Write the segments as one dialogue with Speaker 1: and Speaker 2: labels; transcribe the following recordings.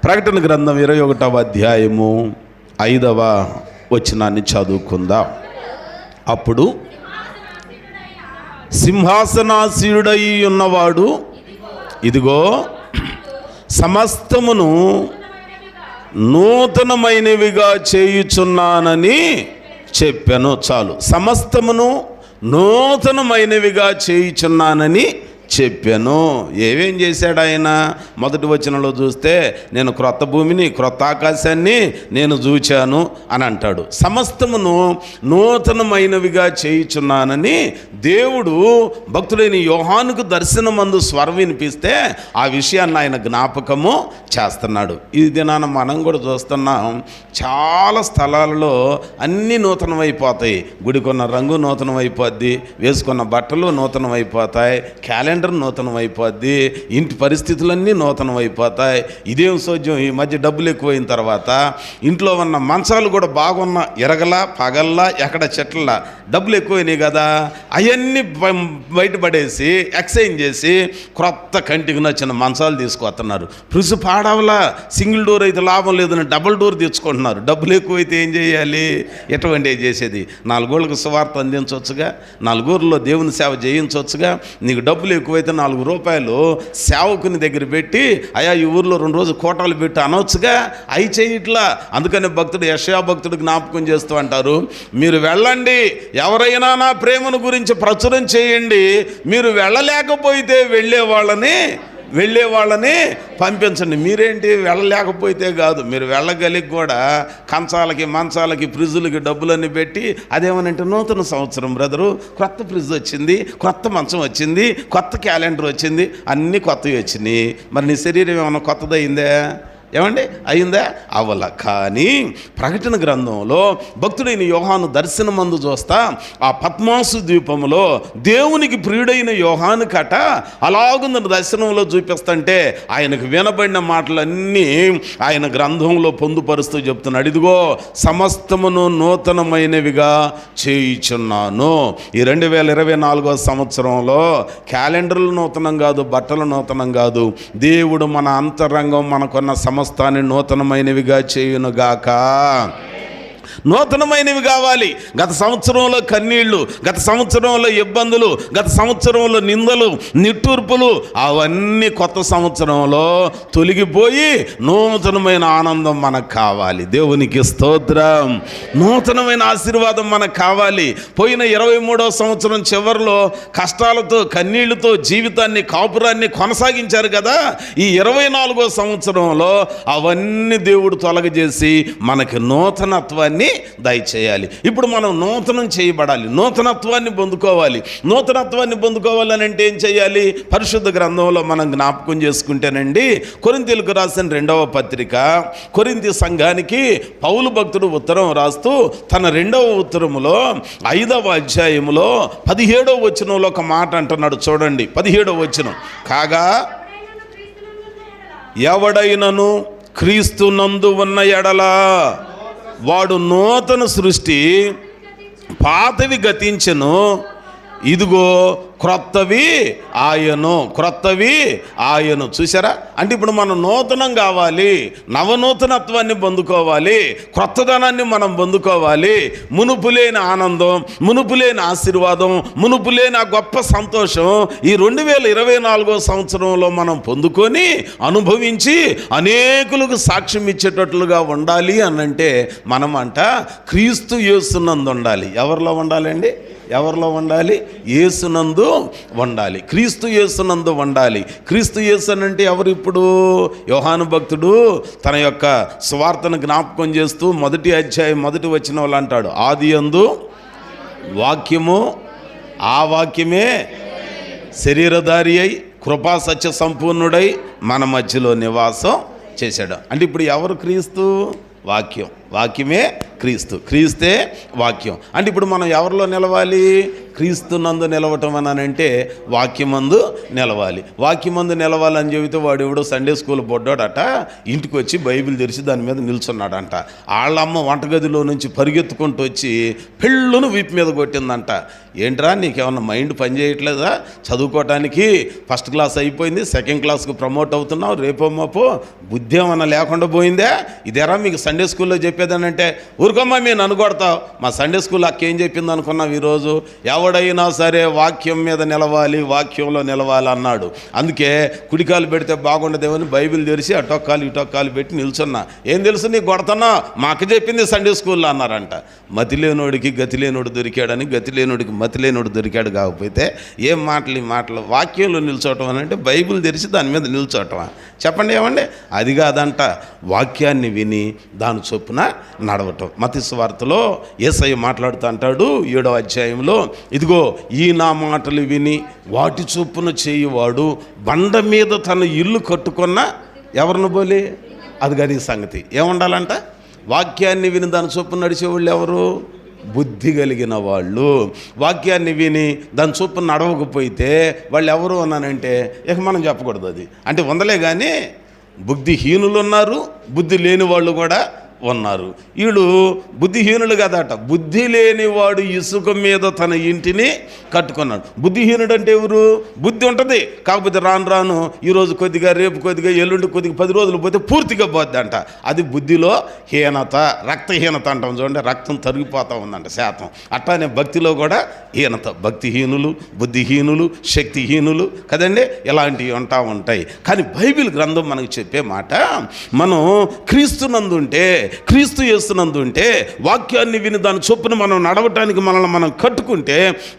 Speaker 1: ప్రకటన గ్రంథం 21వ అధ్యాయము 5వ వచనాన్ని చదువుకుందాం. అప్పుడు సింహాసనాసీనుడై ఉన్నవాడు ఇదిగో సమస్తమును నూతనమైనవిగా చేయుచున్నానని చెప్పాను. చాలు, సమస్తమును నూతనమైనవిగా చేయుచున్నానని చెప్పాను. ఏమేం చేశాడు ఆయన? మొదటి వచనంలో చూస్తే నేను క్రొత్త భూమిని క్రొత్త ఆకాశాన్ని నేను చూచాను అని అంటాడు. సమస్తమును నూతనమైనవిగా చేయుచున్నానని దేవుడు భక్తుడైన యోహానుకు దర్శనమందు స్వరం వినిపిస్తే ఆ విషయాన్ని ఆయన జ్ఞాపకము చేస్తున్నాడు. ఈ దినాన మనం కూడా చూస్తున్నాం, చాలా స్థలాలలో అన్నీ నూతనమైపోతాయి. గుడికొన్న రంగు నూతనమైపోద్ది, వేసుకున్న బట్టలు నూతనమైపోతాయి, క్యాలెండర్ నూతనం అయిపోద్ది, ఇంటి పరిస్థితులన్నీ నూతనం అయిపోతాయి. ఇదేం సోద్యం, ఈ మధ్య డబ్బులు ఎక్కువైన తర్వాత ఇంట్లో ఉన్న మంచాలు కూడా బాగున్న ఎరగలా పగల్లా ఎక్కడ చెట్ల డబ్బులు ఎక్కువైనాయి కదా, అవన్నీ బయటపడేసి ఎక్స్చేంజ్ చేసి క్రొత్త కంటికి నచ్చిన మంచాలు తీసుకొస్తున్నారు. ఫ్రిడ్జ్ పాడవలా, సింగిల్ డోర్ అయితే లాభం లేదని డబుల్ డోర్ తెచ్చుకుంటున్నారు. డబ్బులు ఎక్కువైతే ఏం చేయాలి? ఎటువంటి చేసేది? 4 ఊళ్ళకు సువార్త అందించవచ్చుగా, 4 ఊర్లో దేవుని సేవ చేయించవచ్చుగా. నీకు డబ్బులు ఎక్కువైతే 4 రూపాయలు సేవకుని దగ్గర పెట్టి, అయ్యా ఈ ఊర్లో 2 రోజులు కోటాలు పెట్టి అనవచ్చుగా. అవి చేయట్లా. అందుకని భక్తుడు యెషయా భక్తుడు జ్ఞాపకం చేస్తూ అంటారు, మీరు వెళ్ళండి, ఎవరైనా నా ప్రేమను గురించి ప్రచురం చేయండి, మీరు వెళ్ళలేకపోతే వెళ్ళే వాళ్ళని పంపించండి. మీరేంటి వెళ్ళలేకపోతే కాదు, మీరు వెళ్ళగలిగి కూడా కంచాలకి మంచాలకి ఫ్రిడ్జులకి డబ్బులన్నీ పెట్టి అదేమనంటే నూతన సంవత్సరం బ్రదరు, కొత్త ఫ్రిడ్జ్ వచ్చింది, కొత్త మంచం వచ్చింది, కొత్త క్యాలెండర్ వచ్చింది, అన్నీ కొత్తవి వచ్చినాయి. మరి నీ శరీరం ఏమన్నా కొత్తదయిందే? ఏమండి అయిందా? అవల. కానీ ప్రకటన గ్రంథంలో భక్తుడైన యోహాను దర్శనమందు చూస్తా, ఆ పద్మాసు ద్వీపంలో దేవునికి ప్రియుడైన యోహాను కట అలాగుంది దర్శనంలో చూపిస్తుంటే ఆయనకు వినబడిన మాటలన్నీ ఆయన గ్రంథంలో పొందుపరుస్తూ చెప్తున్నాడు. ఇదిగో సమస్తమును నూతనమైనవిగా చేయుచున్నాను. ఈ 2024వ సంవత్సరంలో క్యాలెండర్లు నూతనం కాదు, బట్టలు నూతనం కాదు, దేవుడు మన అంతరంగం మనకున్న సమస్తాన్ని నూతనమైనవిగా చేయునుగాక. నూతనమైనవి కావాలి. గత సంవత్సరంలో కన్నీళ్లు, గత సంవత్సరంలో ఇబ్బందులు, గత సంవత్సరంలో నిందలు నిట్టూర్పులు అవన్నీ కొత్త సంవత్సరంలో తొలగిపోయి నూతనమైన ఆనందం మనకు కావాలి. దేవునికి స్తోత్రం. నూతనమైన ఆశీర్వాదం మనకు కావాలి. పోయిన 23వ సంవత్సరం చివరిలో కష్టాలతో కన్నీళ్లతో జీవితాన్ని కాపురాన్ని కొనసాగించారు కదా. ఈ 24వ సంవత్సరంలో అవన్నీ దేవుడు తొలగజేసి మనకి నూతనత్వాన్ని దయచేయాలి. ఇప్పుడు మనం నూతనం చేయబడాలి, నూతనత్వాన్ని పొందుకోవాలి. నూతనత్వాన్ని పొందుకోవాలని అంటే ఏం చేయాలి? పరిశుద్ధ గ్రంథంలో మనం జ్ఞాపకం చేసుకుంటేనండి, కొరింథీయులకు రాసిన 2వ పత్రిక కొరింథీ సంఘానికి పౌలు భక్తుడు ఉత్తరం రాస్తూ తన 2వ ఉత్తరములో 5వ అధ్యాయములో 17వ వచనంలో ఒక మాట అంటున్నాడు. చూడండి, 17వ వచనం. కాగా ఎవడైనను క్రీస్తునందు ఉన్న ఎడల వాడు నూతన సృష్టి, పాతవి గతించెను, ఇదిగో క్రొత్తవి ఆయను. చూసారా? అంటే ఇప్పుడు మనం నూతనం కావాలి, నవనూతనత్వాన్ని పొందుకోవాలి, క్రొత్తదనాన్ని మనం పొందుకోవాలి. మునుపులేని ఆనందం, మునుపులేని ఆశీర్వాదం, మునుపులేని ఆ గొప్ప సంతోషం ఈ 2024వ సంవత్సరంలో మనం పొందుకొని అనుభవించి అనేకులకు సాక్ష్యం ఇచ్చేటట్లుగా ఉండాలి అనంటే మనమంట క్రీస్తు యేసునందు ఉండాలి. ఎవరిలో ఉండాలండి? ఎవరిలో ఉండాలి? యేసునందు ఉండాలి. క్రీస్తు యేసునందు ఉండాలి. క్రీస్తు యేసు అంటే ఎవరు? ఇప్పుడు యోహాను భక్తుడు తన యొక్క సువార్తను జ్ఞాపకం చేస్తూ 1వ అధ్యాయం 1వ వచనంలో అంటాడు, ఆదియందు వాక్యము, ఆ వాక్యమే శరీరధారి అయి కృపా సత్య సంపూర్ణుడై మన మధ్యలో నివాసం చేశాడు. అంటే ఇప్పుడు ఎవరు క్రీస్తు? వాక్యం, వాక్యమే క్రీస్తు, క్రీస్తే వాక్యం. అంటే ఇప్పుడు మనం ఎవరిలో నిలవాలి? క్రీస్తునందు నిలవటం అని అంటే వాక్యమందు నిలవాలి. వాక్యమందు నిలవాలని చెబితే వాడు ఎవడో సండే స్కూల్ బొడ్డాడట ఇంటికి వచ్చి బైబిల్ తెరిచి దాని మీద నిల్చున్నాడంట. వాళ్ళమ్మ వంటగదిలో నుంచి పరిగెత్తుకుంటూ వచ్చి పెళ్ళును వీపు మీద కొట్టిందంట. ఏంట్రా నీకేమన్నా మైండ్ పనిచేయట్లేదా? చదువుకోవటానికి ఫస్ట్ క్లాస్ అయిపోయింది, సెకండ్ క్లాస్కి ప్రమోట్ అవుతున్నావు, రేపో మాపో బుద్ధి ఏమన్నా లేకుండా పోయిందే? ఇదేరా మీకు సండే స్కూల్లో చెప్పేదానంటే ఊరుకోమ్మా మీరు నన్ను కొడతావు. మా సండే స్కూల్ అక్కేం చెప్పింది అనుకున్నావు? ఈరోజు ఎవడైనా సరే వాక్యం మీద నిలవాలి, వాక్యంలో నిలవాలి అన్నాడు. అందుకే కుడికాలు పెడితే బాగుండదేమని బైబిల్ తెరిచి అటొక్కాలు ఇటొక్కాలు పెట్టి నిల్చున్నా. ఏం తెలుసు నీకు కొడతానా? మాకు చెప్పింది సండే స్కూల్లో అన్నారంట. మతిలేనోడికి గతిలేనోడు దొరికాడని గతిలేనోడికి మతిలేనోడు దొరికాడు. కాకపోతే ఏం మాటలు ఈ మాటలు? వాక్యంలో నిల్చోవటం అని అంటే బైబిల్ తెరిచి దాని మీద నిల్చోవటమా? చెప్పండి ఏమండి? అది కాదంట, వాక్యాన్ని విని దాని చొప్పున నడవటం. మత్తయి సువార్తలో యేసయ్య మాట్లాడుతూ అంటాడు 7వ అధ్యాయంలో, ఇదిగో ఈ నా మాటలు విని వాటి చొప్పున చేయువాడు బండ మీద తన ఇల్లు కట్టుకున్న ఎవరిని పోలి? అది గది సంగతి. ఏముండాలంట? వాక్యాన్ని విని దాని చొప్పున నడిచేవాళ్ళు ఎవరు? బుద్ధి కలిగిన వాళ్ళు. వాక్యాన్ని విని దాని చొప్పున నడవకపోతే వాళ్ళు ఎవరు అన్నానంటే ఇక మనం చెప్పకూడదు. అది అంటే ఉందలే కానీ బుద్ధిహీనులు ఉన్నారు, బుద్ధి లేని వాళ్ళు కూడా ఉన్నారు. వీళ్ళు బుద్ధిహీనులు కదట. బుద్ధి లేనివాడు ఇసుక మీద తన ఇంటిని కట్టుకున్నాడు. బుద్ధిహీనుడు అంటే ఎవరు? బుద్ధి ఉంటుంది, కాకపోతే రాను రాను ఈరోజు కొద్దిగా, రేపు కొద్దిగా, ఎల్లుండి కొద్దిగా, 10 రోజులు పోతే పూర్తిగా పోద్ది అంట. అది బుద్ధిలో హీనత, రక్తహీనత అంటాం చూడండి. రక్తం తరిగిపోతూ ఉందంట శాతం. అట్లానే భక్తిలో కూడా హీనత. భక్తిహీనులు, బుద్ధిహీనులు, శక్తిహీనులు కదండి, ఇలాంటివి ఉంటాయి. కానీ బైబిల్ గ్రంథం మనకు చెప్పే మాట, మనం క్రీస్తునందుంటే, క్రీస్తు యేసునందుంటే, వాక్యాన్ని విని దాని చొప్పున మనం నడవటానికి మనల్ని మనం కట్టుకుంటే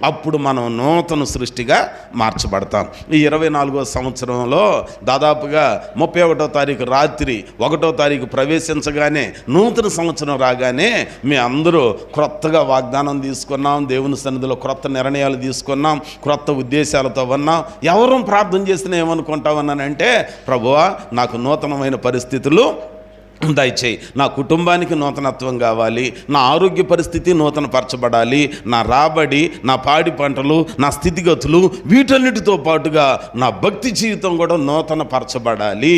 Speaker 1: అప్పుడు మనం నూతన సృష్టిగా మార్చబడతాం. ఈ 24వ సంవత్సరంలో దాదాపుగా 31వ తారీఖు రాత్రి 1వ తారీఖు ప్రవేశించగానే, నూతన సంవత్సరం రాగానే మీ అందరూ క్రొత్తగా వాగ్దానం తీసుకున్నాం, దేవుని సన్నిధిలో క్రొత్త నిర్ణయాలు తీసుకున్నాం, క్రొత్త ఉద్దేశాలతో ఉన్నాం. ఎవరు ప్రార్థన చేసినా ఏమనుకుంటామన్నానంటే, ప్రభువా నాకు నూతనమైన పరిస్థితులు దయచేయి, నా కుటుంబానికి నూతనత్వం కావాలి, నా ఆరోగ్య పరిస్థితి నూతనపరచబడాలి, నా రాబడి, నా పాడి పంటలు, నా స్థితిగతులు, వీటన్నిటితో పాటుగా నా భక్తి జీవితం కూడా నూతనపరచబడాలి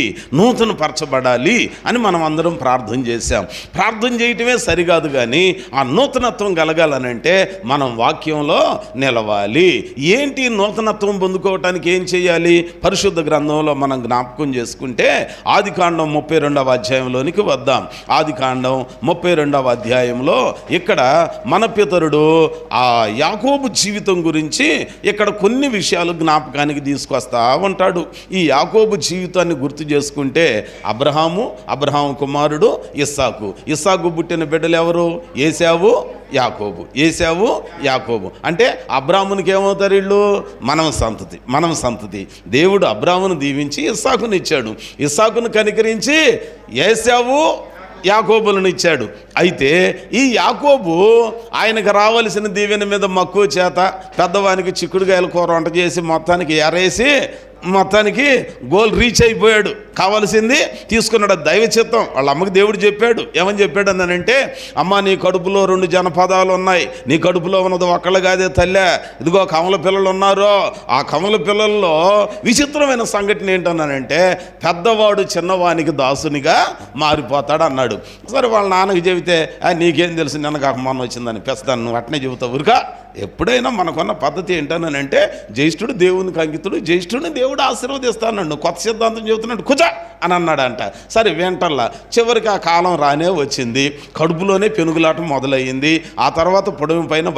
Speaker 1: అని మనం అందరం ప్రార్థన చేశాం. ప్రార్థన చేయటమే సరికాదు, కానీ ఆ నూతనత్వం కలగాలనంటే మనం వాక్యంలో నిలవాలి. ఏంటి నూతనత్వం పొందుకోవటానికి ఏం చేయాలి? పరిశుద్ధ గ్రంథంలో మనం జ్ఞాపకం చేసుకుంటే ఆదికాండం 32వ అధ్యాయంలో వద్దాం. ఆదికాండం 32వ అధ్యాయంలో ఇక్కడ మన పితరుడు ఆ యాకోబు జీవితం గురించి ఇక్కడ కొన్ని విషయాలు జ్ఞాపకానికి తీసుకొస్తా ఉంటాడు. ఈ యాకోబు జీవితాన్ని గుర్తు చేసుకుంటే అబ్రహాము కుమారుడు ఇస్సాకు పుట్టిన బిడ్డలు ఎవరు? ఏశావు, యాకోబు. అంటే అబ్రాహామునికి ఏమవుతారు వీళ్ళు? మనం సంతతి. దేవుడు అబ్రాహామును దీవించి ఇస్సాకుని ఇచ్చాడు. ఇస్సాకును కనికరించి ఏశావు, యాకోబులను ఇచ్చాడు. అయితే ఈ యాకోబు ఆయనకు రావలసిన దీవెన మీద మక్కువ చేత పెద్దవానికి చిక్కుడుకాయల కూర వంట చేసి మొత్తానికి ఎరేసి మొత్తానికి గోల్ రీచ్ అయిపోయాడు. కావాల్సింది తీసుకున్నాడు. దైవ చిత్తం. వాళ్ళ అమ్మకి దేవుడు చెప్పాడు. ఏమని చెప్పాడు అన్నానంటే, అమ్మ నీ కడుపులో 2 జనపదాలు ఉన్నాయి, నీ కడుపులో ఉన్నది ఒక్కళ్ళు కాదే తల్లే, ఇదిగో కమల పిల్లలు ఉన్నారు. ఆ కమల పిల్లల్లో విచిత్రమైన సంఘటన ఏంటన్నానంటే, పెద్దవాడు చిన్నవానికి దాసునిగా మారిపోతాడు అన్నాడు. సరే వాళ్ళ నాన్నకి చెబితే, నీకేం తెలుసు, నిన్న కాక మొన్న వచ్చిందని పెస్తాను, నువ్వు అట్నే చెబుతావు ఊరుకా. ఎప్పుడైనా మనకున్న పద్ధతి ఏంటన్నానంటే, జ్యేష్ఠుడు దేవునికి అంకితుడు, జ్యేష్ఠుడిని దేవుడు ఆశీర్వదిస్తాను, కొత్త సిద్ధాంతం చెబుతున్నాడు కుజ అని అన్నాడంట. సరే వెంటల్లా చివరికి ఆ కాలం రానే వచ్చింది. కడుపులోనే పెనుగులాట మొదలయ్యింది. ఆ తర్వాత పొడవు పైన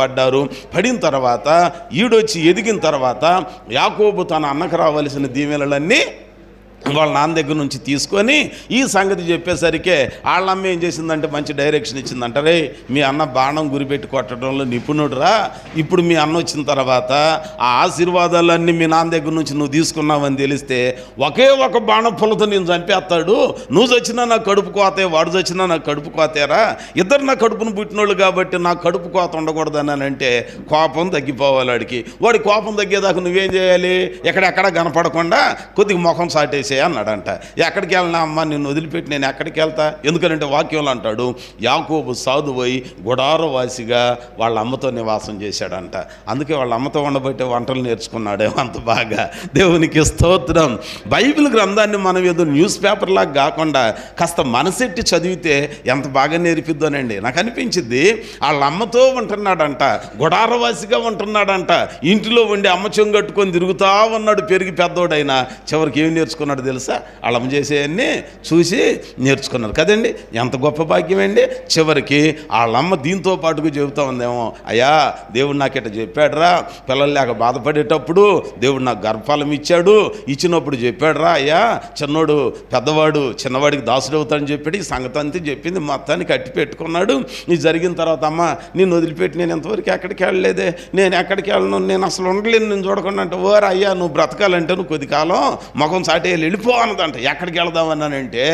Speaker 1: పడిన తర్వాత ఈడొచ్చి ఎదిగిన తర్వాత యాకోబు తన అన్నకు రావాల్సిన దీవెనలన్నీ వాళ్ళ నాన్న దగ్గర నుంచి తీసుకొని ఈ సంగతి చెప్పేసరికి వాళ్ళమ్మ ఏం చేసిందంటే మంచి డైరెక్షన్ ఇచ్చిందంట. రే మీ అన్న బాణం గురిపెట్టి కొట్టడంలో నిపుణుడురా, ఇప్పుడు మీ అన్న వచ్చిన తర్వాత ఆ ఆశీర్వాదాలన్నీ మీ నాన్న దగ్గర నుంచి నువ్వు తీసుకున్నావని తెలిస్తే ఒకే ఒక బాణం పుల్లతో నేను చంపేస్తాడు. నువ్వు చచ్చినా నా కడుపు కోతే, వాడు చచ్చినా నా కడుపు కోతేరా, ఇద్దరు నా కడుపును పుట్టినోళ్ళు కాబట్టి నా కడుపు కోత ఉండకూడదని అంటే కోపం తగ్గిపోవాలి వాడికి. వాడి కోపం తగ్గేదాకా నువ్వేం చేయాలి? ఎక్కడెక్కడ కనపడకుండా కొద్దిగా ముఖం సాటేసి చేసేయ అన్నాడంట. ఎక్కడికి వెళ్ళినా అమ్మ నిన్ను వదిలిపెట్టి నేను ఎక్కడికి వెళ్తా, ఎందుకంటే వాక్యంలో అంటాడు యాకోబు సాధువై గుడారవాసిగా వాళ్ళ అమ్మతో నివాసం చేశాడంట. అందుకే వాళ్ళ అమ్మతో ఉండబట్టే వంటలు నేర్చుకున్నాడేమో అంత బాగా. దేవునికి స్తోత్రం. బైబిల్ గ్రంథాన్ని మనం ఏదో న్యూస్ పేపర్ లాగా కాకుండా కాస్త మనసెట్టి చదివితే ఎంత బాగా నేర్పిద్దోనండి. నాకు అనిపించింది వాళ్ళ అమ్మతో ఉంటున్నాడంట, గుడారవాసిగా ఉంటున్నాడంట, ఇంటిలో ఉండి అమ్మ చెంగట్టుకొని తిరుగుతా ఉన్నాడు. పెరిగి పెద్దోడైనా చివరికి ఏమి నేర్చుకున్నాడు తెలుసా? వాళ్ళ అమ్మ చేసేవన్నీ చూసి నేర్చుకున్నాడు కదండి. ఎంత గొప్ప భాగ్యం అండి. చివరికి వాళ్ళమ్మ దీంతో పాటుగా చెబుతా ఉందేమో, అయ్యా దేవుడు నాకు ఇట్లా చెప్పాడురా, పిల్లలు లేక బాధపడేటప్పుడు దేవుడు నాకు గర్భఫలం ఇచ్చాడు, ఇచ్చినప్పుడు చెప్పాడురా అయ్యా చిన్నోడు పెద్దవాడు చిన్నవాడికి దాసుడు అవుతాడని చెప్పాడు. ఈ సంగతి అంతా చెప్పింది, మొత్తాన్ని కట్టి పెట్టుకున్నాడు. ఇది జరిగిన తర్వాత అమ్మ నిన్ను వదిలిపెట్టి నేను ఎంతవరకు ఎక్కడికి వెళ్ళలేదే, నేను ఎక్కడికి వెళ్ళను, నేను అసలు ఉండలేను నేను చూడకుండా అంటే, ఓరా అయ్యా నువ్వు బ్రతకాలంటే నువ్వు కొద్ది కాలం ముఖం సాటేయాలి వెళ్ళిపో అన్నదంట. ఎక్కడికి వెళదామన్నానంటే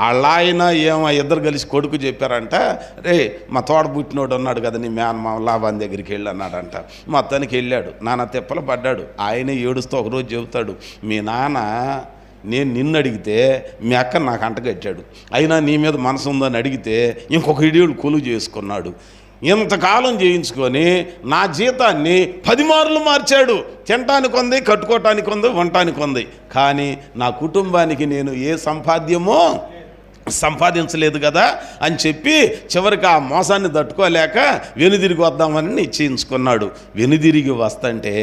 Speaker 1: వాళ్ళ ఆయన ఏమో ఇద్దరు కలిసి కొడుకు చెప్పారంట, రే మా తోడ పుట్టినోడు ఉన్నాడు కదా నీ మా లాభాన్ దగ్గరికి వెళ్ళి అన్నాడంట. మొత్తానికి వెళ్ళాడు, నాన్న తిప్పలు పడ్డాడు. ఆయనే ఏడుస్తూ ఒకరోజు చెబుతాడు, మీ నాన్న నేను నిన్ను అడిగితే మీ అక్క నాకు అంటగట్టాడు, అయినా నీ మీద మనసు ఉందని అడిగితే ఇంకొక ఇడియోడు కొలువు చేసుకున్నాడు. ఇంతకాలం చేయించుకొని నా జీతాన్ని 10 మార్లు మార్చాడు. తినటానికి ఉంది, కట్టుకోవటానికి ఉంది, వంటానికి ఉంది, కానీ నా కుటుంబానికి నేను ఏ సంపాద్యమో సంపాదించలేదు కదా అని చెప్పి చివరికి ఆ మోసాన్ని తట్టుకోలేక వెనుదిరిగి వద్దామని నిశ్చయించుకున్నాడు. వెనుదిరిగి వస్తుంటే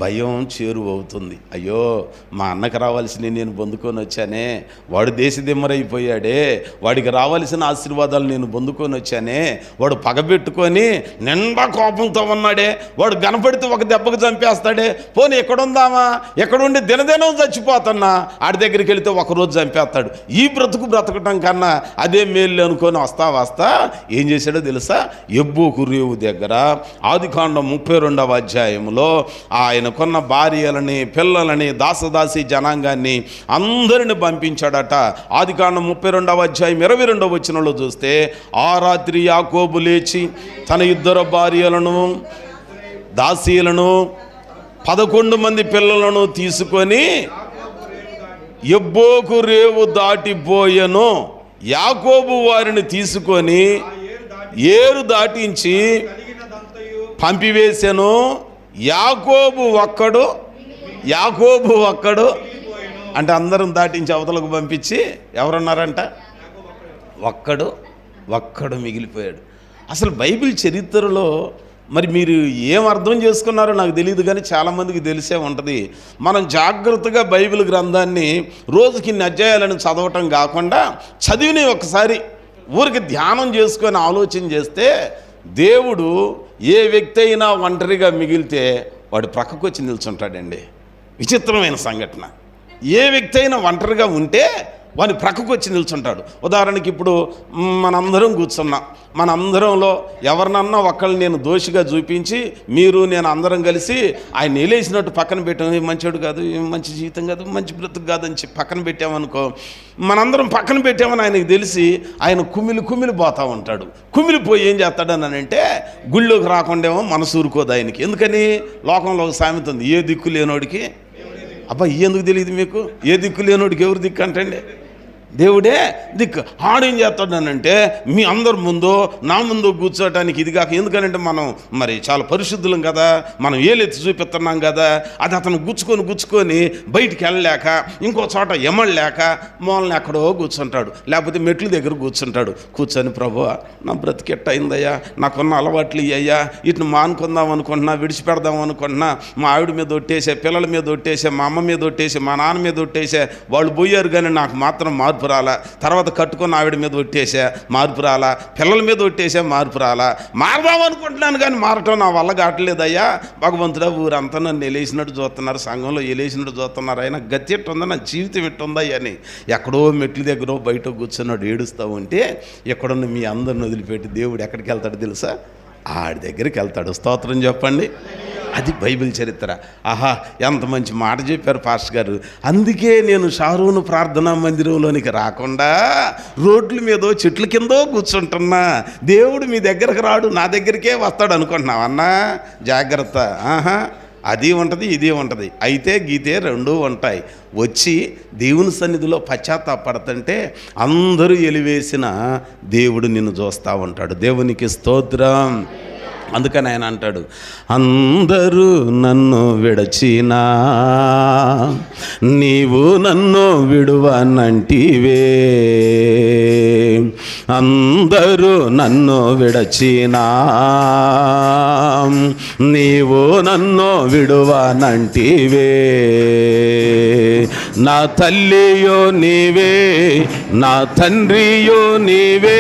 Speaker 1: భయం చేరువవుతుంది. అయ్యో మా అన్నకు రావాల్సిన నేను పొందుకొని వచ్చానే, వాడు దేశదిమ్మరైపోయాడే, వాడికి రావాల్సిన ఆశీర్వాదాలు నేను పొందుకొని వచ్చానే, వాడు పగబెట్టుకొని నిండా కోపంతో ఉన్నాడే, వాడు కనపడితే ఒక దెబ్బకు చంపేస్తాడే, పోనీ ఎక్కడుందామా, ఎక్కడుండి దినదినం చచ్చిపోతున్నా ఆడి దగ్గరికి వెళితే ఒకరోజు చంపేస్తాడు, ఈ బ్రతకటం కన్నా అదే మేలు అనుకొని వస్తా ఏం చేశాడో తెలుసా? యబ్బోకు రేవు దగ్గర ఆదికాండం 32వ అధ్యాయంలో ఆయనకున్న భార్యలని పిల్లలని దాసదాసి జనాంగాన్ని అందరిని పంపించాడట. ఆదికాండం 32వ అధ్యాయం 22వ వచనంలో చూస్తే, ఆ రాత్రి యాకోబు లేచి తన 2 భార్యలను దాసీలను 11 మంది పిల్లలను తీసుకొని యబ్బోకు రేవు దాటిపోయెను. యాకోబు వారిని తీసుకొని ఏరు దాటించి పంపివేశాను. యాకోబు ఒక్కడు అంటే అందరం దాటించి అవతలకు పంపించి ఎవరన్నారంట? ఒక్కడు మిగిలిపోయాడు. అసలు బైబిల్ చరిత్రలో మరి మీరు ఏం అర్థం చేసుకున్నారో నాకు తెలియదు, కానీ చాలామందికి తెలిసే ఉంటుంది. మనం జాగ్రత్తగా బైబిల్ గ్రంథాన్ని రోజుకి ఇన్ని అధ్యాయాలను చదవటం కాకుండా చదివిని ఒకసారి ఊరికి ధ్యానం చేసుకొని ఆలోచన చేస్తే దేవుడు ఏ వ్యక్తి అయినా ఒంటరిగా మిగిలితే వాడు ప్రక్కకు వచ్చి నిల్చుంటాడండి. విచిత్రమైన సంఘటన. ఏ వ్యక్తి అయినా ఒంటరిగా ఉంటే వాని ప్రక్కకు వచ్చి నిల్చుంటాడు. ఉదాహరణకి ఇప్పుడు మనందరం కూర్చున్నాం, మనందరంలో ఎవరినన్నా ఒకళ్ళని నేను దోషిగా చూపించి మీరు నేను అందరం కలిసి ఆయన నిలేసినట్టు పక్కన పెట్టాము, మంచోడు కాదు, మంచి జీవితం కాదు, మంచి బ్రతుకు కాదని చెప్పి పక్కన పెట్టామనుకో, మనందరం పక్కన పెట్టామని ఆయనకు తెలిసి ఆయన కుమిలి పోతూ ఉంటాడు. కుమిలిపోయి ఏం చేస్తాడని అంటే గుళ్ళోకి రాకుండేమో మనసు ఊరుకోదు ఆయనకి. ఎందుకని? లోకంలో ఒక సామెత ఉంది, ఏ దిక్కు లేనోడికి, అబ్బా ఎందుకు తెలియదు మీకు? ఏ దిక్కు లేనోడికి ఎవరు దిక్కు అంటండి? దేవుడే దిక్కు. ఆడేం చేస్తాడనంటే మీ అందరి ముందు నా ముందు కూర్చోటానికి ఇది కాక, ఎందుకనంటే మనం మరి చాలా పరిశుద్ధులం కదా, మనం ఏలెత్తి చూపిస్తున్నాం కదా, అది అతను గుచ్చుకొని బయటికి వెళ్ళలేక ఇంకో చోట ఎమడలేక మూలని ఎక్కడో కూర్చుంటాడు, లేకపోతే మెట్ల దగ్గర కూర్చొని ప్రభువా నా బ్రతికెట్ట అయిందయ్యా, నాకున్న అలవాట్లు అయ్యా, ఇటు మానుకుందాం అనుకుంటున్నా, విడిచిపెడదాం అనుకుంటున్నా, మా ఆవిడ మీద ఒట్టేసే, పిల్లల మీద ఒట్టేసే, మా అమ్మ మీద ఒట్టేసే, మా నాన్న మీద ఒట్టేసే, వాళ్ళు పోయారు కానీ నాకు మాత్రం మార్పు రాలా, తర్వాత కట్టుకున్న ఆవిడ మీద ఒట్టేసా మార్పు రాలా, పిల్లల మీద ఒట్టేసా మార్పు రాలా, మారదాం అనుకుంటున్నాను కానీ మారటం నా వల్ల కావట్లేదయ్యా, భగవంతుడా ఊరంతా నన్ను ఎలేసినట్టు చూస్తున్నారు, సంఘంలో ఎలేసినట్టు చూస్తున్నారు, అయినా గతి ఎట్టుందా, నా జీవితం ఎట్టుందయ్యా అని ఎక్కడో మెట్ల దగ్గర బయట కూర్చున్నాడు ఏడుస్తూ ఉంటే, ఎక్కడున్న మీ అందరిని వదిలిపెట్టి దేవుడు ఎక్కడికి వెళ్తాడు తెలుసా? ఆడి దగ్గరికి వెళ్తాడు. స్తోత్రం చెప్పండి. అది బైబిల్ చరిత్ర. ఆహా ఎంత మంచి మాట చెప్పారు పాస్టర్ గారు. అందుకే నేను షారూను ప్రార్థనా మందిరంలోనికి రాకుండా రోడ్ల మీదో చెట్ల కిందో కూర్చుంటున్నా. దేవుడు మీ దగ్గరకు రాడు, నా దగ్గరికే వస్తాడు అనుకుంటున్నావు అన్నా, జాగ్రత్త. అది ఉంటుంది, ఇది ఉంటుంది, అయితే గీతే రెండూ ఉంటాయి. వచ్చి దేవుని సన్నిధిలో పశ్చాత్తాపడుతుంటే అందరూ ఎలివేసిన దేవుడు నిన్ను చూస్తూ ఉంటాడు. దేవునికి స్తోత్రం. అందుకని ఆయన అంటాడు, అందరూ నన్ను విడచినా నీవు నన్ను విడువనంటివే, అందరూ నన్ను విడచినా నీవు నన్ను విడువనంటివే, నా తల్లియో నీవే, నా తండ్రియో నీవే,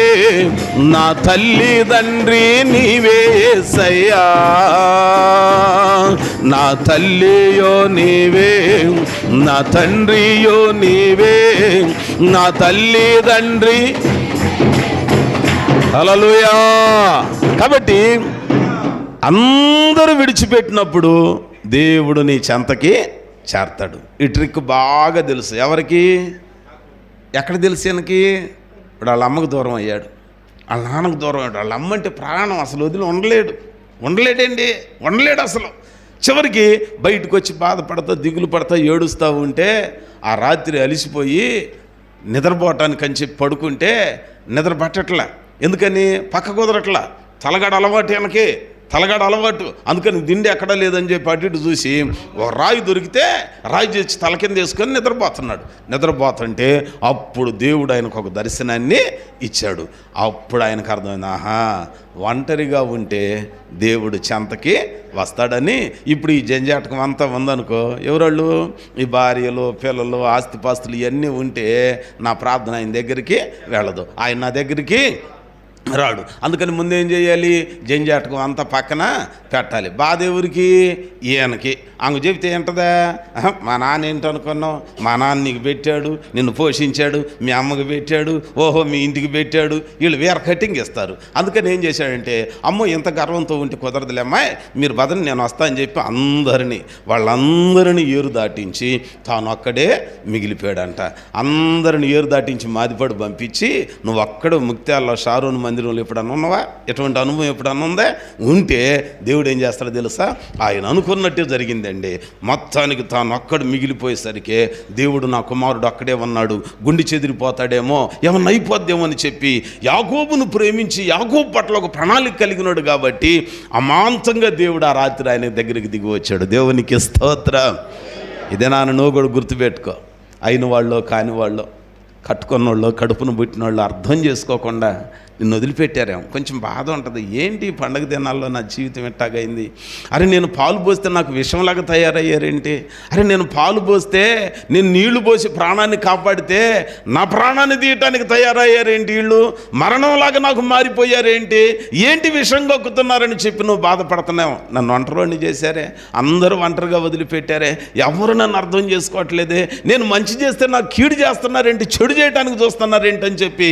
Speaker 1: నా తల్లిదండ్రి నీవే యేసయ్యా, నా తల్లియో నీవే, నా తండ్రియో నీవే, నా తల్లిదండ్రి. హల్లెలూయా. కాబట్టి అందరూ విడిచిపెట్టినప్పుడు దేవుడు నీ చెంతకి చేరతాడు. ఈ ట్రిక్ బాగా తెలుసు. ఎవరికి? ఎక్కడ తెలుసు ఈయనకి? ఇప్పుడు వాళ్ళ అమ్మకు దూరం అయ్యాడు, వాళ్ళ నాన్నకు దూరం అయ్యాడు, వాళ్ళ అమ్మ అంటే ప్రాణం, అసలు వదిలి ఉండలేడు అసలు. చివరికి బయటకు వచ్చి బాధపడతా, దిగులు పడతా, ఏడుస్తూ ఉంటే ఆ రాత్రి అలిసిపోయి నిద్రపోవటానికి అని చెప్పి పడుకుంటే నిద్ర పట్టట్లా. ఎందుకని? పక్క కుదరట్లా, తలగాడ అలవాటు. అందుకని దిండి ఎక్కడా లేదని చెప్పి అటు ఇటు చూసి ఓ రాయి దొరికితే రాయి చేసి తల కింద వేసుకొని నిద్రపోతుంటే అప్పుడు దేవుడు ఆయనకు ఒక దర్శనాన్ని ఇచ్చాడు. అప్పుడు ఆయనకు అర్థమైంది, ఆహా, ఒంటరిగా ఉంటే దేవుడు చెంతకి వస్తాడని. ఇప్పుడు ఈ జంజాటకం అంతా ఉందనుకో, ఎవరాళ్ళు? ఈ భార్యలు, పిల్లలు, ఆస్తిపాస్తులు ఇవన్నీ ఉంటే నా ప్రార్థన ఆయన దగ్గరికి వెళ్ళదు, ఆయన నా దగ్గరికి రాడు. అందుకని ముందేం చేయాలి? జంజాటకం అంతా పక్కన పెట్టాలి. బాధ ఎవరికి? ఈయనకి. ఆమె చెబితే ఏంటదా? మా నాన్న ఏంటనుకున్నావు, మా నాన్న నీకు పెట్టాడు, నిన్ను పోషించాడు, మీ అమ్మకి పెట్టాడు, ఓహో మీ ఇంటికి పెట్టాడు, వీళ్ళు వేరే కటింగ్ ఇస్తారు. అందుకని ఏం చేశాడంటే, అమ్మో ఇంత గర్వంతో ఉంటే కుదరదులేమ్మాయి, మీరు బదని నేను వస్తా అని చెప్పి వాళ్ళందరినీ ఏరు దాటించి తాను ఒక్కడే మిగిలిపోయాడంట. అందరిని ఏరు దాటించి మాదిపడి పంపించి, నువ్వు అక్కడ ముక్త్యాల్లో షారోన్ మందిరంలో ఎప్పుడన్నా ఉన్నావా? ఎటువంటి అనుభవం ఎప్పుడన్నా ఉందా? ఉంటే దేవుడు ఏం చేస్తాడో తెలుసా? ఆయన అనుకున్నట్టే జరిగిందండి. మొత్తానికి తాను అక్కడ మిగిలిపోయేసరికి దేవుడు నా కుమారుడు అక్కడే ఉన్నాడు, గుండె చెదిరిపోతాడేమో, ఏమన్నా అయిపోద్దేమో అని చెప్పి యాకోబును ప్రేమించి యాకోబు పట్ల ఒక ప్రణాళిక కలిగినాడు కాబట్టి అమాంతంగా దేవుడు ఆ రాత్రి ఆయన దగ్గరికి దిగి వచ్చాడు. దేవునికి స్తోత్రం. ఇదే నాన్న నువ్వు కూడా గుర్తుపెట్టుకో. అయిన వాళ్ళు కాని వాళ్ళు, కట్టుకున్నోళ్ళు, కడుపును పుట్టిన వాళ్ళు అర్థం చేసుకోకుండా నిన్ను వదిలిపెట్టారేమో. కొంచెం బాధ ఉంటుంది. ఏంటి పండగ దినాల్లో నా జీవితం ఎట్టాగైంది? అరే నేను పాలు పోస్తే నాకు విషంలాగా తయారయ్యారేంటి? అరే నేను పాలు పోస్తే, నేను నీళ్లు పోసి ప్రాణాన్ని కాపాడితే నా ప్రాణాన్ని తీయటానికి తయారయ్యారేంటి? వీళ్ళు మరణంలాగా నాకు మారిపోయారేంటి? ఏంటి విషం కక్కుతున్నారని చెప్పి నువ్వు బాధపడుతున్నావు. నన్ను ఒంటరిని చేశారే, అందరూ ఒంటరిగా వదిలిపెట్టారే, ఎవరు నన్ను అర్థం చేసుకోవట్లేదే, నేను మంచి చేస్తే నాకు కీడు చేస్తున్నారేంటి, చెడు చేయడానికి చూస్తున్నారేంటి అని చెప్పి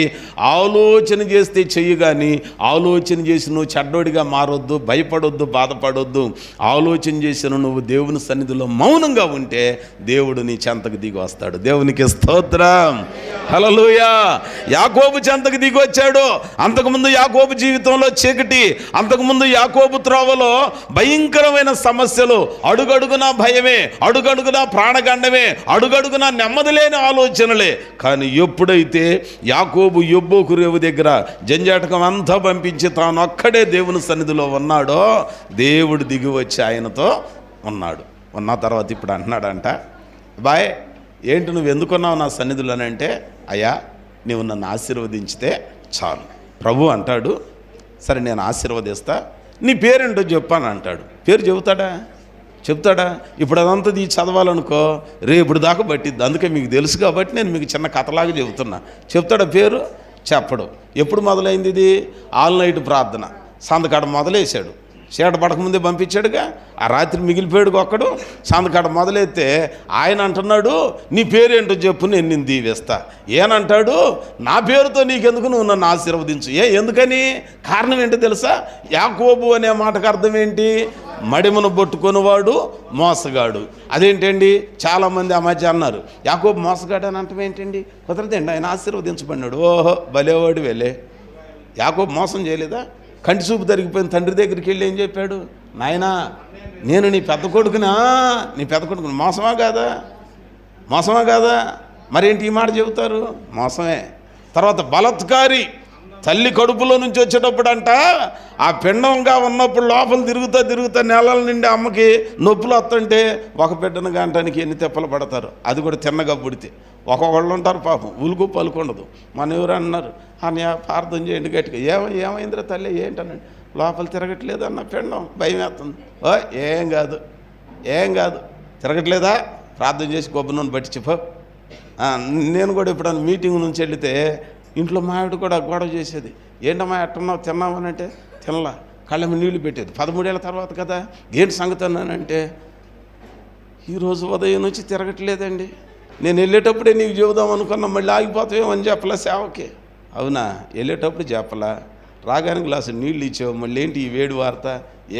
Speaker 1: ఆలోచన చేస్తే చెయ్యి. కానీ ఆలోచన చేసి నువ్వు చెడ్డోడిగా మారొద్దు, భయపడొద్దు, బాధపడొద్దు. ఆలోచన చేసిన నువ్వు దేవుని సన్నిధిలో మౌనంగా ఉంటే దేవుడు నీ చెంతకు దిగి వస్తాడు. దేవునికి స్తోత్రం. హల్లెలూయా. యాకోబు చెంతకు దిగి వచ్చాడు. అంతకుముందు యాకోబు జీవితంలో చీకటి, అంతకుముందు యాకోబు త్రోవలో భయంకరమైన సమస్యలు, అడుగడుగునా భయమే, అడుగడుగునా ప్రాణగండమే, అడుగడుగునా నెమ్మది లేని ఆలోచనలే. కానీ ఎప్పుడైతే యాకోబు యబ్బోకు రేవు దగ్గర జంజాటకం అంతా పంపించి తాను ఒక్కడే దేవుని సన్నిధిలో ఉన్నాడో, దేవుడు దిగి వచ్చి ఆయనతో ఉన్న తర్వాత ఇప్పుడు అంటున్నాడంట, బాయ్ ఏంటి నువ్వు ఎందుకున్నావు నా సన్నిధిలో అంటే, అయ్యా నీవు నన్ను ఆశీర్వదించితే చాలు. ప్రభు అంటాడు, సరే నేను ఆశీర్వదిస్తా, నీ పేరేంటో చెప్పాను అంటాడు. పేరు చెప్తాడా? ఇప్పుడు అదంతా ఇది చదవాలనుకో రేపుడు దాకా పట్టిద్ది. అందుకే మీకు తెలుసు కాబట్టి నేను మీకు చిన్న కథలాగా చెప్తాడా పేరు? చెప్పడు. ఎప్పుడు మొదలైంది ఇది? ఆల్ నైట్ ప్రార్థన సందకాడ మొదలేశాడు. చీట పడకముందే పంపించాడుగా. ఆ రాత్రి మిగిలిపోయాడు ఒక్కడు. సందకాడ మొదలెత్తే ఆయన అంటున్నాడు, నీ పేరేంటో చెప్పు, నేను నిన్ను దీవిస్తా. ఏనంటాడు, నా పేరుతో నీకెందుకు, నువ్వు నన్ను ఆశీర్వదించు. ఎందుకని? కారణం ఏంటో తెలుసా? యాకోబు అనే మాటకు అర్థం ఏంటి? మడిమను పట్టుకొనివాడు మోసగాడు. అదేంటండి? చాలామంది ఆ మధ్య అన్నారు యాకోబు మోసగాడు అని అంటాం ఏంటండి? కుదరదండి, ఆయన ఆశీర్వదించబడినాడు. ఓహో భలేవాడు వెళ్ళే. యాకోబు మోసం చేయలేదా? కంటి చూపు తరిగిపోయిన తండ్రి దగ్గరికి వెళ్ళి ఏం చెప్పాడు? నాయనా నేను నీ పెద్ద కొడుకునా, నీ పెద్ద కొడుకుని మోసమా కాదా? మరేంటి ఈ మాట చెబుతారు? మోసమే. తర్వాత బలత్కారి తల్లి కడుపులో నుంచి వచ్చేటప్పుడు అంట ఆ పిండంగా ఉన్నప్పుడు లోపల తిరుగుతా నెలల నుండి అమ్మకి నొప్పులు వస్తుంటే ఒక బిడ్డను గంటానికి ఎన్ని తెప్పలు పడతారు, అది కూడా తిన్నగా పుడితే. ఒక్కొక్కళ్ళు ఉంటారు పాపం ఉలుగు పలుకుండదు. మన ఎవరు అన్నారు అని ప్రార్థన చేయండి గట్టిగా, ఏమైందిరా తల్లి ఏంటనండి, లోపల తిరగట్లేదు అన్న పిండం, భయం వేస్తుంది. ఏం కాదు తిరగట్లేదా, ప్రార్థన చేసి కొబ్బరి నూనె పట్టి చెప్పు. నేను కూడా ఎప్పుడన్నా మీటింగ్ నుంచి వెళితే ఇంట్లో మా ఆవిడ కూడా గొడవ చేసేది, ఏంటమ్మా ఎట్టున్నావు తిన్నామనంటే తినలా, కళ్ళెమ్మ నీళ్లు పెట్టేది. 13 ఏళ్ళ తర్వాత కదా, ఏంటి సంగతి అన్నానంటే ఈరోజు ఉదయం నుంచి తిరగట్లేదండి, నేను వెళ్ళేటప్పుడే నీకు చెబుదాం అనుకున్నా, మళ్ళీ ఆగిపోతావేమని చెప్పలా సేవకి. అవునా, వెళ్ళేటప్పుడు చెప్పలా, రాగానే గ్లాసు నీళ్ళు ఇచ్చావు, మళ్ళీ ఏంటి ఈ వేడి వార్త,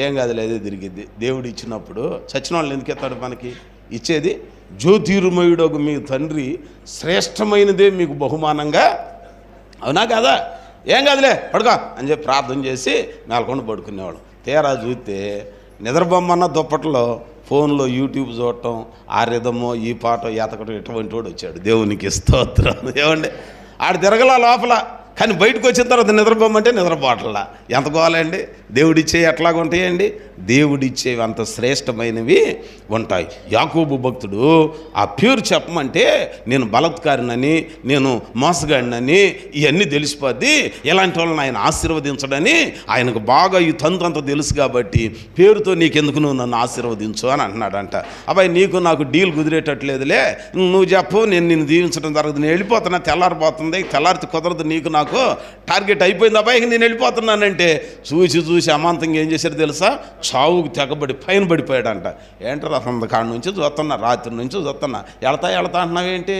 Speaker 1: ఏం కాదులే అదే తిరిగిద్ది. దేవుడు ఇచ్చినప్పుడు చచ్చిన వాళ్ళని ఎందుకు ఎత్తాడు మనకి, ఇచ్చేది జ్యోతిర్మయుడు మీ తండ్రి శ్రేష్టమైనదే మీకు బహుమానంగా, అవునా కదా, ఏం కాదులే పడుకో అని చెప్పి ప్రార్థన చేసి మేల్కొని పడుకునేవాడు. తీరా చూస్తే నిద్రబొమ్మన్న దుప్పట్లో ఫోన్లో యూట్యూబ్ చూడటం, ఆ రిధమో ఈ పాట ఎతకటం ఇటువంటి వాడు వచ్చాడు. దేవునికి స్తోత్రం. ఏమండి ఆడు తిరగలా లోపల, కానీ బయటకు వచ్చిన తర్వాత నిద్రపోమంటే నిద్రపోవట్లా. ఎంత గోలండి. దేవుడిచ్చేవి ఎట్లాగా ఉంటాయండి, దేవుడిచ్చేవి అంత శ్రేష్టమైనవి ఉంటాయి. యాకోబు భక్తుడు ఆ పేరు చెప్పమంటే నేను బలత్కారినని, నేను మోసగాడినని ఇవన్నీ తెలిసిపోద్ది, ఎలాంటి వాళ్ళని ఆయన ఆశీర్వదించడని ఆయనకు బాగా ఈ తంతంత తెలుసు కాబట్టి పేరుతో నీకెందుకు నువ్వు నన్ను ఆశీర్వదించు అని అంటున్నాడంట. అబ్బాయి నీకు నాకు డీల్ కుదిరేటట్లేదులే, నువ్వు చెప్పు, నేను నిన్ను దీవించడం జరగదు, నేను వెళ్ళిపోతున్నా, తెల్లారిపోతుంది, తెల్లారితే కుదరదు, నీకు నాకు టార్గెట్ అయిపోయింది అబ్బాయి, నేను వెళ్ళిపోతున్నానంటే చూసి అమాంతంగా ఏం చేశారు తెలుసా, చావుకు తెగబడి పైన పడిపోయాడంట. ఏంటారు అసలు కాడ నుంచి చూస్తున్నా, రాత్రి నుంచి చూస్తున్నా, వెళ్తా అంటున్నావేంటి,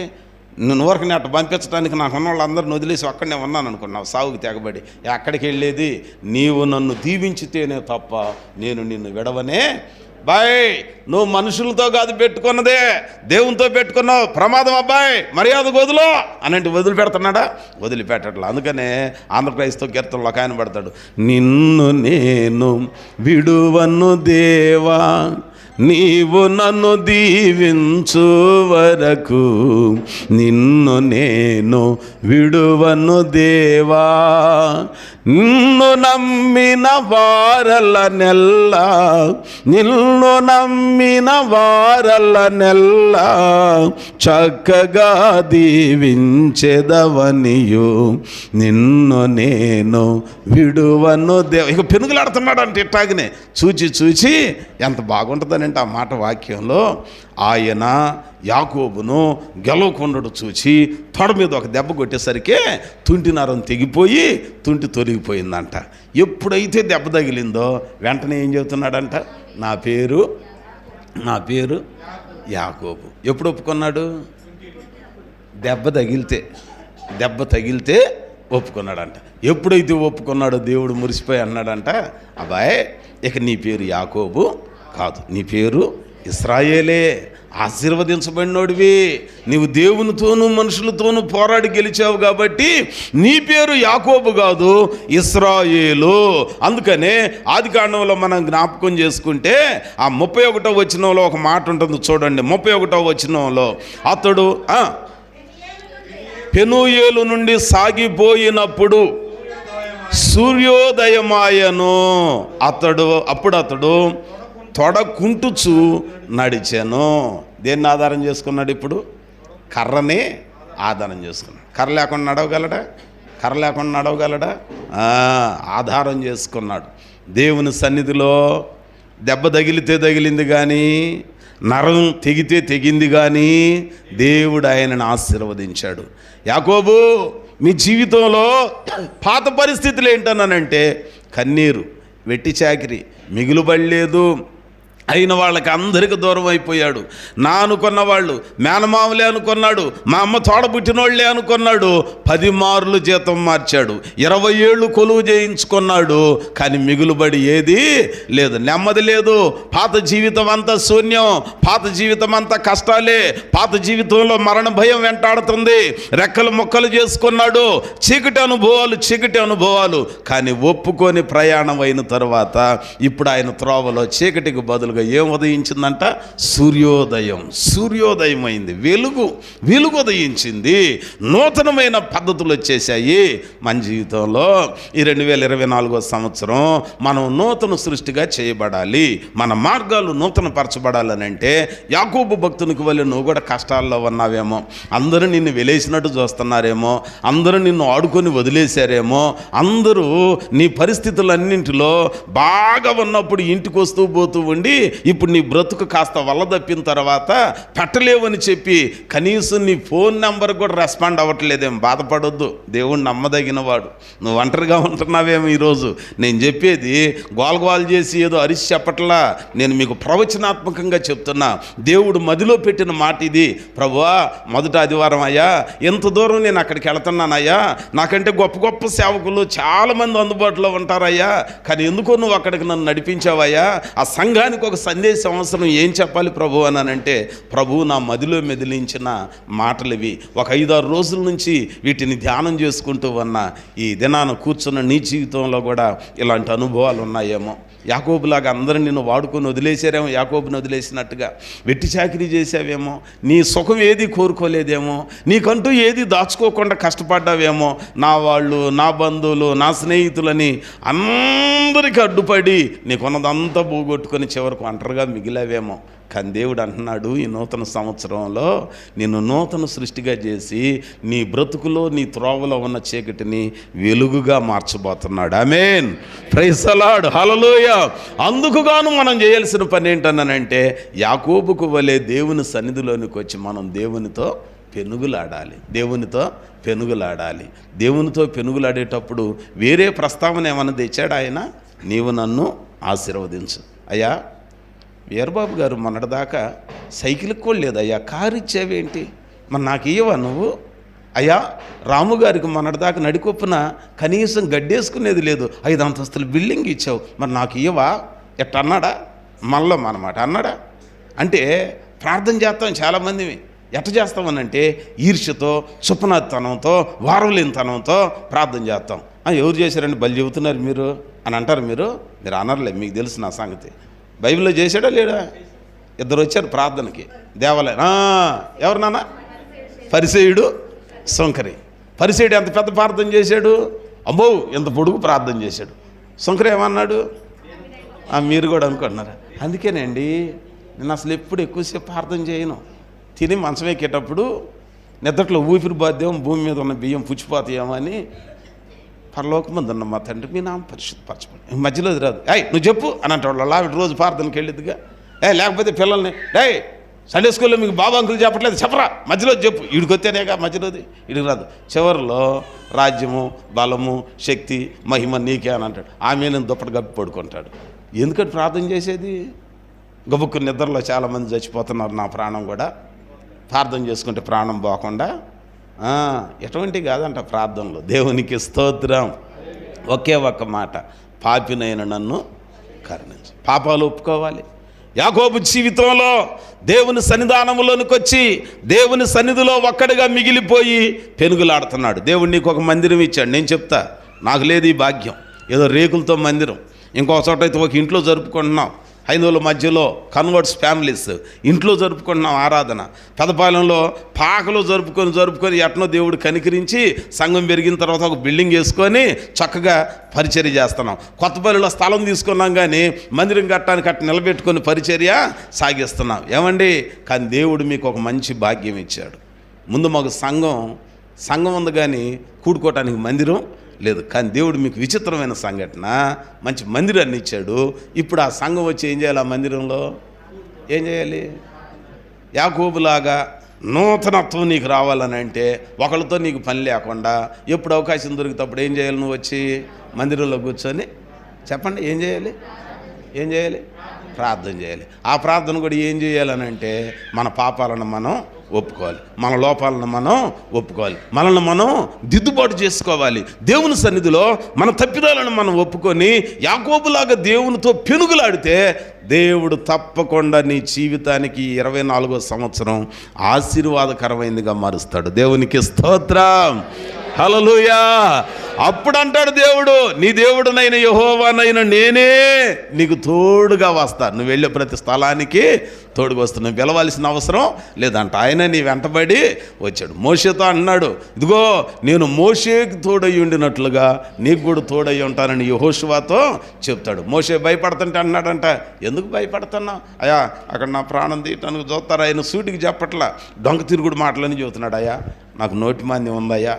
Speaker 1: నువ్వు వరకు నేను అట్ట పంపించడానికి నాకు ఉన్న వాళ్ళందరిని వదిలేసి అక్కడనే ఉన్నాను అనుకున్నావు, సావుకి తెగబడి. ఎక్కడికి వెళ్ళేది, నీవు నన్ను దీవించితేనే తప్ప నేను నిన్ను విడవనే. బాయ్ నువ్వు మనుషులతో కాదు పెట్టుకున్నదే, దేవునితో పెట్టుకున్నావు, ప్రమాదం అబ్బాయి, మర్యాద వదులు అనంటే వదిలిపెడుతున్నాడా, వదిలిపెట్టట్లా. అందుకనే ఆంధ్రప్రదేశ్తో కీర్తనలో ఒక ఆయన పడతాడు, నిన్ను నేను విడువను దేవా, నీవు నన్ను దీవించు వరకు, నిన్ను నేను విడువను దేవా, నిన్ను నమ్మిన వారలనెల్లా, నిన్ను నమ్మిన వారలనెల్లా చక్కగా దీవించెదవనియు, నిన్ను నేను విడువను దేవ. ఇక పెనుగులాడుతున్నాడు అంటే ఇట్టాగనే చూచి ఎంత బాగుంటుందనంటే ఆ మాట వాక్యంలో, ఆయన యాకోబును గెలవకుండడు చూచి తొడ మీద ఒక దెబ్బ కొట్టేసరికి తుంటి నరం తెగిపోయి తుంటి తొలగిపోయిందంట. ఎప్పుడైతే దెబ్బ తగిలిందో వెంటనే ఏం చెబుతున్నాడంట, నా పేరు యాకోబు. ఎప్పుడు ఒప్పుకున్నాడు, దెబ్బ తగిలితే ఒప్పుకున్నాడంట. ఎప్పుడైతే ఒప్పుకున్నాడో దేవుడు మురిసిపోయి అన్నాడంట, అబ్బాయి ఇక నీ పేరు యాకోబు కాదు, నీ పేరు ఇశ్రాయేలే, ఆశీర్వదించబడినోడివి, నీవు దేవునితోనూ మనుషులతోనూ పోరాడి గెలిచావు కాబట్టి నీ పేరు యాకోబు కాదు, ఇశ్రాయేలు. అందుకనే ఆదికాండంలో మనం జ్ఞాపకం చేసుకుంటే ఆ 31వ వచనంలో ఒక మాట ఉంటుంది చూడండి. 31వ వచనంలో అతడు పెనూయేలు నుండి సాగిపోయినప్పుడు సూర్యోదయమాయను, అప్పుడు అతడు తొడకుంటుచు నడిచాను. దేన్ని ఆధారం చేసుకున్నాడు, ఇప్పుడు కర్రని ఆధారం చేసుకున్నాడు. కర్ర లేకుండా నడవగలడా, ఆధారం చేసుకున్నాడు. దేవుని సన్నిధిలో దెబ్బ తగిలింది కానీ, నరం తెగింది కానీ దేవుడు ఆయనను ఆశీర్వదించాడు. యాకోబు మీ జీవితంలో పాత పరిస్థితులు ఏంటన్నానంటే కన్నీరు, వెట్టి చాకిరి, మిగులుబడలేదు, అయిన వాళ్ళకి అందరికి దూరం అయిపోయాడు. నా అనుకున్న వాళ్ళు మేనమామలే అనుకున్నాడు, మా అమ్మ తోడబుట్టినోళ్లే అనుకున్నాడు. 10 మార్లు జీతం మార్చాడు, 20 ఏళ్ళు కొలువు చేయించుకున్నాడు. కానీ మిగులుబడి ఏది లేదు, నెమ్మది లేదు. పాత జీవితం అంతా శూన్యం, పాత జీవితం అంతా కష్టాలే, పాత జీవితంలో మరణ భయం వెంటాడుతుంది. రెక్కలు మొక్కలు చేసుకున్నాడు, చీకటి అనుభవాలు. కానీ ఒప్పుకొని ప్రయాణం అయిన తర్వాత ఇప్పుడు ఆయన త్రోవలో చీకటికి బదులుగా ఏం ఉదయించిందంట? సూర్యోదయం అయింది, వెలుగు ఉదయించింది. నూతనమైన పద్ధతులు వచ్చేసాయి మన జీవితంలో. ఈ 2024 సంవత్సరం మనం నూతన సృష్టిగా చేయబడాలి, మన మార్గాలు నూతన పరచబడాలని అంటే యాకోబు భక్తునికి వల్ల నువ్వు కూడా కష్టాల్లో ఉన్నావేమో, అందరూ నిన్ను వెలేసినట్టు చూస్తున్నారేమో, అందరూ నిన్ను ఆడుకొని వదిలేశారేమో, అందరూ నీ పరిస్థితులన్నింటిలో బాగా ఉన్నప్పుడు ఇంటికి వస్తూ పోతూ ఉండి ఇప్పుడు నీ బ్రతుకు కాస్త వల్లదప్పిన తర్వాత పెట్టలేవని చెప్పి కనీసం నీ ఫోన్ నెంబర్ కూడా రెస్పాండ్ అవ్వట్లేదేం. బాధపడొద్దు, దేవుడు నమ్మదగిన వాడు. నువ్వు ఒంటరిగా ఉంటున్నావేమో. ఈరోజు నేను చెప్పేది గోల్గోల్ చేసి ఏదో అరిసి చెప్పట్లా, నేను మీకు ప్రవచనాత్మకంగా చెప్తున్నా. దేవుడు మదిలో పెట్టిన మాట ఇది. ప్రభువా, మొదటి ఆదివారం అయ్యా, ఎంత దూరం నేను అక్కడికి వెళుతున్నానయ్యా, నాకంటే గొప్ప సేవకులు చాలామంది అందుబాటులో ఉంటారయ్యా, కానీ ఎందుకో నువ్వు అక్కడికి నన్ను నడిపించావయ్యా, ఆ సంఘానికి ఒక సందేశం అవసరం, ఏం చెప్పాలి ప్రభు అనంటే, ప్రభువు నా మదిలో మెదిలించిన మాటలు ఇవి. ఒక 5-6 రోజుల నుంచి వీటిని ధ్యానం చేసుకుంటూ ఉన్న ఈ దినాన కూర్చున్న నీ జీవితంలో కూడా ఇలాంటి అనుభవాలు ఉన్నాయేమో. యాకోబులాగా అందరూ నిన్ను వాడుకొని వదిలేశారేమో, యాకోబుని వదిలేసినట్టుగా వెట్టి చాకిరీ చేసావేమో, నీ సుఖం ఏది కోరుకోలేదేమో, నీకంటూ ఏది దాచుకోకుండా కష్టపడ్డావేమో. నా వాళ్ళు, నా బంధువులు, నా స్నేహితులని అందరికీ అడ్డుపడి నీకున్నదంతా పోగొట్టుకొని చివరికి ఒంటరిగా మిగిలావేమో. కానీ దేవుడు అంటున్నాడు, ఈ నూతన సంవత్సరంలో నిన్ను నూతన సృష్టిగా చేసి నీ బ్రతుకులో, నీ త్రోవలో ఉన్న చీకటిని వెలుగుగా మార్చబోతున్నాడు. ఆమేన్, ప్రైజ్ ది లార్డ్, హల్లెలూయా. అందుకుగాను మనం చేయాల్సిన పని ఏంటన్నానంటే, యాకోబుకు వలె దేవుని సన్నిధిలోనికి వచ్చి మనం దేవునితో దేవునితో పెనుగులాడేటప్పుడు వేరే ప్రస్తావన ఏమన్నా తెచ్చాడు ఆయన? నీవు నన్ను ఆశీర్వదించు అయ్యా. వీరబాబు గారు మొన్నటిదాకా సైకిల్కి కూడా లేదు అయ్యా, కారు ఇచ్చావేంటి, మరి నాకు ఇవ్వవా నువ్వు? అయ్యా, రాము గారికి మొన్నటిదాకా నడికొప్పున కనీసం గడ్డేసుకునేది లేదు, 5 అంతస్తుల బిల్డింగ్ ఇచ్చావు, మరి నాకు ఇవ్వవా? ఎట్ట అన్నాడా? మనలో అన్నమాట అన్నాడా? అంటే ప్రార్థన చేస్తాం చాలామంది. ఎట్ట చేస్తామనంటే ఈర్ష్యతో, చుప్పనాతనంతో, వారవలేనితనంతో ప్రార్థన చేస్తాం. ఎవరు చేశారండి బలి చెబుతున్నారు మీరు అని అంటారు. మీరు అనర్లే, మీకు తెలుసు నా సంగతి. బైబిల్లో చేశాడా లేడా? 2 వచ్చారు ప్రార్థనకి దేవాలయం. ఎవరు నాన్న? పరిసేయుడు, సొంకరి. పరిసేయుడు ఎంత పెద్ద ప్రార్థన చేశాడు, అమ్మో ఎంత పొడుగు ప్రార్థన చేశాడు. సొంకరి ఏమన్నాడు? మీరు కూడా అనుకుంటున్నారు. అందుకేనండి నేను అసలు ఎప్పుడు ఎక్కువసేపు ప్రార్థన చేయను. తిని మంచం ఎక్కేటప్పుడు నిద్రలో ఊపిరి బాధ్యం, భూమి మీద ఉన్న బియ్యం పుచ్చిపోతాయేమో అని, పరలోకమందు ఉన్న మా తండ్రి మీ నామం పరిశుద్ధపరచబడి, మధ్యలో రాదు, నువ్వు చెప్పు అని అంటాడు. అలా రోజు ప్రార్థనకి వెళ్ళిద్దిగా. లేకపోతే పిల్లల్ని సండే స్కూల్లో మీకు బాబా అంకులు చెప్పట్లేదు, చెప్పరా, మధ్యలో చెప్పు, వీడికొస్తేనేగా మధ్యలోది, వీడికి రాదు. చివరిలో రాజ్యము, బలము, శక్తి, మహిమ నీకే అని అంటాడు. ఆమె నేను దుప్పటి గప్పి పడుకుంటాడు. ఎందుకంటే ప్రార్థన చేసేది? గబుక్కు నిద్రలో చాలామంది చచ్చిపోతున్నారు. నా ప్రాణం కూడా ప్రార్థన చేసుకుంటే ప్రాణం పోకుండా. ఎటువంటి కాదంట ప్రార్థనలో. దేవునికి స్తోత్రం. ఒకే ఒక్క మాట, పాపినైన నన్ను కరుణించు. పాపాలు ఒప్పుకోవాలి. యాకోబు జీవితంలో దేవుని సన్నిధానంలోనికి వచ్చి దేవుని సన్నిధిలో ఒక్కడిగా మిగిలిపోయి పెనుగులాడుతున్నాడు. దేవుడు నీకు ఒక మందిరం ఇచ్చాడు. నేను చెప్తా, నాకు లేదు ఈ భాగ్యం. ఏదో రేకులతో మందిరం, ఇంకొక చోట అయితే ఒక ఇంట్లో జరుపుకుంటున్నాం. హైందవుల మధ్యలో కన్వర్ట్స్ ఫ్యామిలీస్ ఇంట్లో జరుపుకుంటున్నాం ఆరాధన. పెదపాలెంలో పాకలో జరుపుకొని ఎట్నో దేవుడు కనికరించి సంఘం పెరిగిన తర్వాత ఒక బిల్డింగ్ వేసుకొని చక్కగా పరిచర్య చేస్తున్నాం. కొత్తపల్లిలో స్థలం తీసుకున్నాం, కానీ మందిరం కట్టడానికి అట్ట నిలబెట్టుకొని పరిచర్య సాగిస్తున్నాం. ఏమండి, కానీ దేవుడు మీకు ఒక మంచి భాగ్యం ఇచ్చాడు. ముందు మాకు సంఘం ఉంది, కానీ కూడుకోవటానికి మందిరం లేదు. కానీ దేవుడు మీకు విచిత్రమైన సంఘటన, మంచి మందిరాన్ని ఇచ్చాడు. ఇప్పుడు ఆ సంఘం వచ్చి ఏం చేయాలి? ఆ మందిరంలో ఏం చేయాలి? యాకోబులాగా నూతనత్వం నీకు రావాలని అంటే ఒకళ్ళతో నీకు పని లేకుండా ఎప్పుడు అవకాశం దొరికినప్పుడు ఏం చేయాలి? నువ్వు వచ్చి మందిరంలో కూర్చొని చెప్పండి, ఏం చేయాలి? ప్రార్థన చేయాలి. ఆ ప్రార్థన కూడా ఏం చేయాలనంటే మన పాపాలను మనం ఒప్పుకోవాలి, మన లోపాలను మనం ఒప్పుకోవాలి, మనల్ని మనం దిద్దుబాటు చేసుకోవాలి. దేవుని సన్నిధిలో మన తప్పిదాలను మనం ఒప్పుకొని యాకోబులాగా దేవునితో పెనుగులాడితే దేవుడు తప్పకుండా నీ జీవితానికి 24వ సంవత్సరం ఆశీర్వాదకరమైనదిగా మారుస్తాడు. దేవునికి స్తోత్రం, హల్లెలూయా. అప్పుడు అంటాడు దేవుడు, నీ దేవుడునైన యెహోవానైన నేనే నీకు తోడుగా వస్తాను. నువ్వు వెళ్ళే ప్రతి స్థలానికి తోడుగా వస్తాను. నువ్వు పిలవాల్సిన అవసరం లేదంట. ఆయన నీ వెంటబడి వచ్చాడు. మోషేతో అన్నాడు, ఇదిగో నేను మోషేకి తోడై ఉండినట్లుగా నీకు కూడా తోడై ఉంటానని యెహోషువతో చెప్తాడు. మోషే భయపడుతుంటే అన్నాడంట, ఎందుకు భయపడుతున్నావు అయ్యా, అక్కడ నా ప్రాణం తీయటానికి చూస్తారు. ఆయన సూటికి చెప్పట్లా, డొంక తిరుగుడు మాటలని చెబుతున్నాడు. అయ్యా నాకు నోటి మాంద్యం ఉందయ్యా,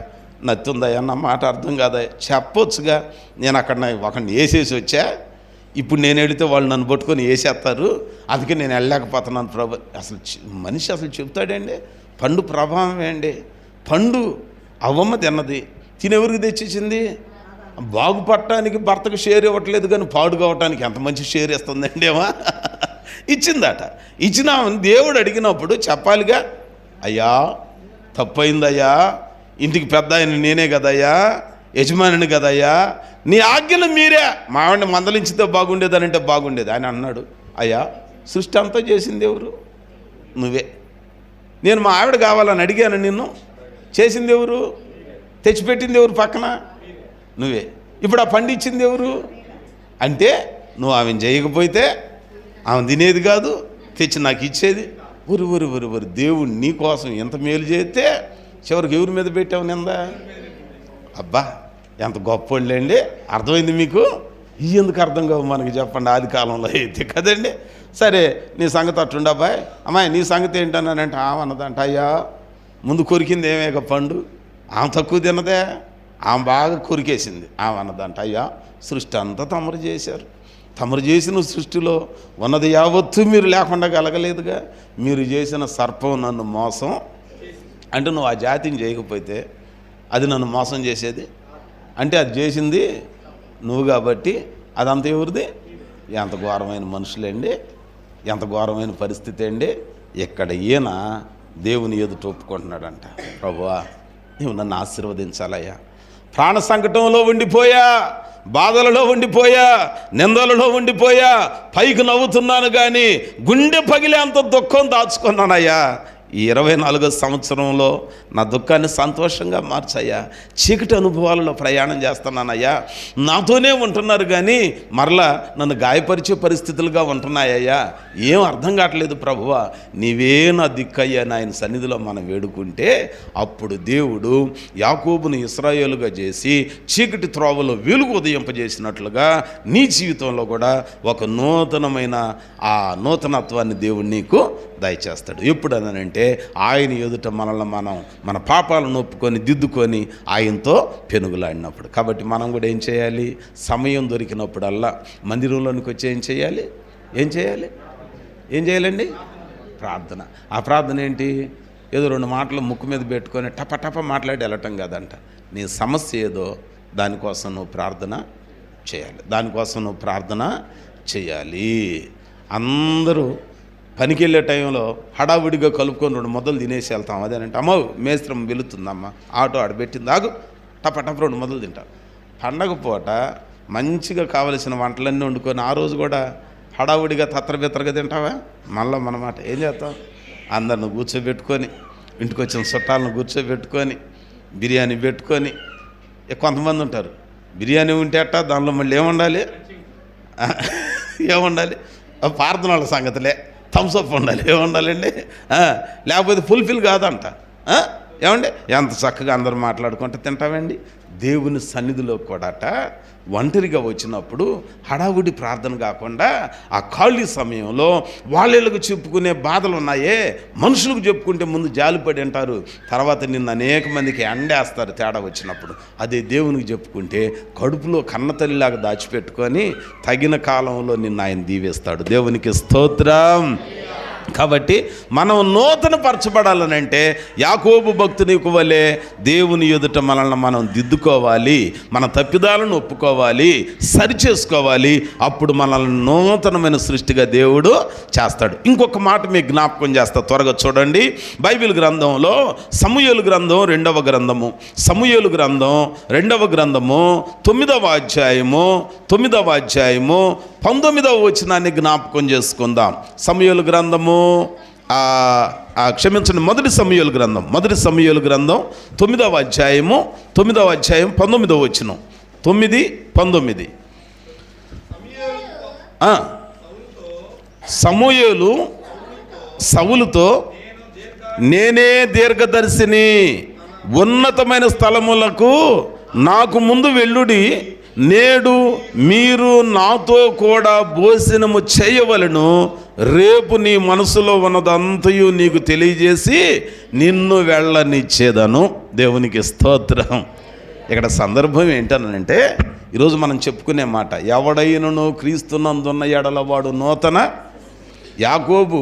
Speaker 1: నత్తి ఉందయ్యా, నా మాట అర్థం కాదయ్యా, చెప్పొచ్చుగా. నేను అక్కడ ఒకరిని వేసేసి వచ్చా, ఇప్పుడు నేను వెళితే వాళ్ళు నన్ను పట్టుకొని వేసేస్తారు, అందుకే నేను వెళ్ళలేకపోతున్నాను ప్రభు. అసలు మనిషి అసలు చెప్తాడండి. పండు ప్రభావం ఏంటి? పండు అవ్వమ్మ తిన్నది, తినెవరికి తెచ్చేసింది? బాగుపడటానికి భర్తకు షేర్ ఇవ్వట్లేదు, కానీ పాడు కావటానికి ఎంత మంచి షేర్ ఇస్తుందండి ఏమో. ఇచ్చిందట. ఇచ్చిన దేవుడు అడిగినప్పుడు చెప్పాలిగా, అయ్యా తప్పైందయ్యా, ఇంటికి పెద్ద ఆయన నేనే కదయ్యా, యజమానిని కదయ్యా, నీ ఆజ్ఞలు మీరే, మా ఆవిడని మందలించితే బాగుండేదని అంటే బాగుండేది. ఆయన అన్నాడు, అయ్యా సృష్టి అంతా చేసింది ఎవరు? నువ్వే. నేను మా ఆవిడ కావాలని అడిగాను, నిన్ను చేసింది ఎవరు? తెచ్చిపెట్టింది ఎవరు? పక్కన నువ్వే. ఇప్పుడు ఆ పండు ఇచ్చింది ఎవరు? అంటే నువ్వు ఆమెను చేయకపోతే ఆమె తినేది కాదు, తెచ్చి నాకు ఇచ్చేది. ఊరు ఊరు ఊరు ఊరు దేవుడు నీ కోసం ఎంత మేలు చేస్తే చివరికి ఎవరి మీద పెట్టావు నిందా? అబ్బా ఎంత గొప్పోళ్ళండి. అర్థమైంది మీకు? ఎందుకు అర్థం కావు మనకి చెప్పండి, ఆది కాలంలో అయితే కదండి. సరే నీ సంగతి అట్టుండి అబ్బాయి, అమ్మాయి నీ సంగతి ఏంటన్నానంటే ఆమె అన్నదంట, అయ్యా ముందు కొరికింది ఏమేక పండు, ఆమె తక్కువ తిన్నదే, ఆమె బాగా కొరికేసింది. ఆమె అన్నదంట, అయ్యా సృష్టి అంతా తమరు చేశారు, తమరు చేసిన సృష్టిలో ఉన్నది యావత్తు మీరు లేకుండా కలగలేదుగా, మీరు చేసిన సర్పం నన్ను మోసం అంటే నువ్వు ఆ జాతిని చేయకపోతే అది నన్ను మోసం చేసేది అంటే అది చేసింది నువ్వు కాబట్టి అదంతా ఎవరిది? ఎంత ఘోరమైన మనుషులండి, ఎంత ఘోరమైన పరిస్థితి అండి. ఇక్కడ ఈయన దేవుని ఎదుట ఒప్పుకుంటున్నాడంట, ప్రభువా నువ్వు నన్ను ఆశీర్వదించాలయ్యా, ప్రాణ సంకటంలో ఉండిపోయా, బాధలలో ఉండిపోయా, నిందలలో ఉండిపోయా, పైకి నవ్వుతున్నాను కానీ గుండె పగిలే అంత దుఃఖం దాచుకున్నానయ్యా. ఈ 24వ సంవత్సరంలో నా దుఃఖాన్ని సంతోషంగా మార్చయ్యా. చీకటి అనుభవాలలో ప్రయాణం చేస్తున్నానయ్యా, నాతోనే ఉంటున్నారు కానీ మరలా నన్ను గాయపరిచే పరిస్థితులుగా ఉంటున్నాయ్యా, ఏం అర్థం కావట్లేదు ప్రభువా, నీవే నా దిక్కయ్యా. ఆయన సన్నిధిలో మనం వేడుకుంటే అప్పుడు దేవుడు యాకోబును ఇశ్రాయేలుగా చేసి చీకటి త్రోవలో వెలుగు ఉదయింపజేసినట్లుగా నీ జీవితంలో కూడా ఒక నూతనమైన ఆ నూతనత్వాన్ని దేవుడు నీకు దయచేస్తాడు. ఎప్పుడనంటే ఆయన ఎదుట మనల్ని మనం మన పాపాలను ఒప్పుకొని దిద్దుకొని ఆయనతో పెనుగులాడినప్పుడు. కాబట్టి మనం కూడా ఏం చేయాలి? సమయం దొరికినప్పుడల్లా మందిరంలోనికి వచ్చి ఏం చేయాలి? ఏం చేయాలండి? ప్రార్థన. ఆ ప్రార్థన ఏంటి? ఏదో 2 మాటలు ముక్కు మీద పెట్టుకొని టప మాట్లాడి వెళ్ళటం కాదంట. నీ సమస్య ఏదో దానికోసం నువ్వు ప్రార్థన చేయాలి. అందరూ పనికి వెళ్ళే టైంలో హడావుడిగా కలుపుకొని 2 ముద్దలు తినేసి వెళ్తాం. అదేనంటే అమ్మ మేస్త్రం వెళుతుందమ్మా, ఆటో ఆడబెట్టింది, ఆగు టప 2 ముద్దలు తింటాం. పండగ పూట మంచిగా కావలసిన వంటలన్నీ వండుకొని ఆ రోజు కూడా హడావుడిగా తత్తరబెత్తరగా తింటావా? మళ్ళీ మనమాట ఏం చేస్తాం? అందరిని కూర్చోబెట్టుకొని, ఇంటికి వచ్చిన చుట్టాలను కూర్చోబెట్టుకొని బిర్యానీ పెట్టుకొని, కొంతమంది ఉంటారు బిర్యానీ ఉంటే అట్ట దానిలో మళ్ళీ ఏముండాలి? ప్రార్థనల సంగతులే, థమ్స్అప్ ఉండాలి, ఏముండాలండి? లేకపోతే ఫుల్ఫిల్ కాదంట. ఏమండి ఎంత చక్కగా అందరూ మాట్లాడుకుంటే తింటామండి. దేవుని సన్నిధిలో కూడాట ఒంటరిగా వచ్చినప్పుడు హడావుడి ప్రార్థన కాకుండా ఆ ఖాళీ సమయంలో వాళ్ళకు చెప్పుకునే బాధలు ఉన్నాయే, మనుషులకు చెప్పుకుంటే ముందు జాలిపడి అంటారు, తర్వాత నిన్ను అనేక మందికి ఎండేస్తారు తేడా వచ్చినప్పుడు. అదే దేవునికి చెప్పుకుంటే కడుపులో కన్నతల్లిలాగా దాచిపెట్టుకొని తగిన కాలంలో నిన్ను ఆయన దీవేస్తాడు. దేవునికి స్తోత్రం. కాబట్టి మనం నూతన పరచబడాలనంటే యాకోబు భక్తునికి వలె దేవుని ఎదుట మనల్ని మనం దిద్దుకోవాలి, మన తప్పిదాలను ఒప్పుకోవాలి, సరిచేసుకోవాలి. అప్పుడు మనల్ని నూతనమైన సృష్టిగా దేవుడు చేస్తాడు. ఇంకొక మాట మీకు జ్ఞాపకం చేస్తా, త్వరగా చూడండి. బైబిల్ గ్రంథంలో సమూయేలు గ్రంథం 2వ గ్రంథము, సమూయేలు గ్రంథం 2వ గ్రంథము 9వ అధ్యాయము 19వ వచనాన్ని జ్ఞాపకం చేసుకుందాం. సమూయేలు గ్రంథము క్షమించండి, మొదటి సమూయేలు గ్రంథం 9వ అధ్యాయం 19వ వచనం 9:19. సమూయేలు సౌలుతో, నేనే దీర్ఘదర్శిని, ఉన్నతమైన స్థలములకు నాకు ముందు వెళ్ళుడి, నేడు మీరు నాతో కూడా భోజనము చేయవలెను, రేపు నీ మనసులో ఉన్నదంతయు నీకు తెలియజేసి నిన్ను వెళ్ళనిచ్చేదను. దేవునికి స్తోత్రం. ఇక్కడ సందర్భం ఏంటనంటే, ఈరోజు మనం చెప్పుకునే మాట, ఎవడైనను క్రీస్తునందున్న ఎడల వాడు నూతన. యాకోబు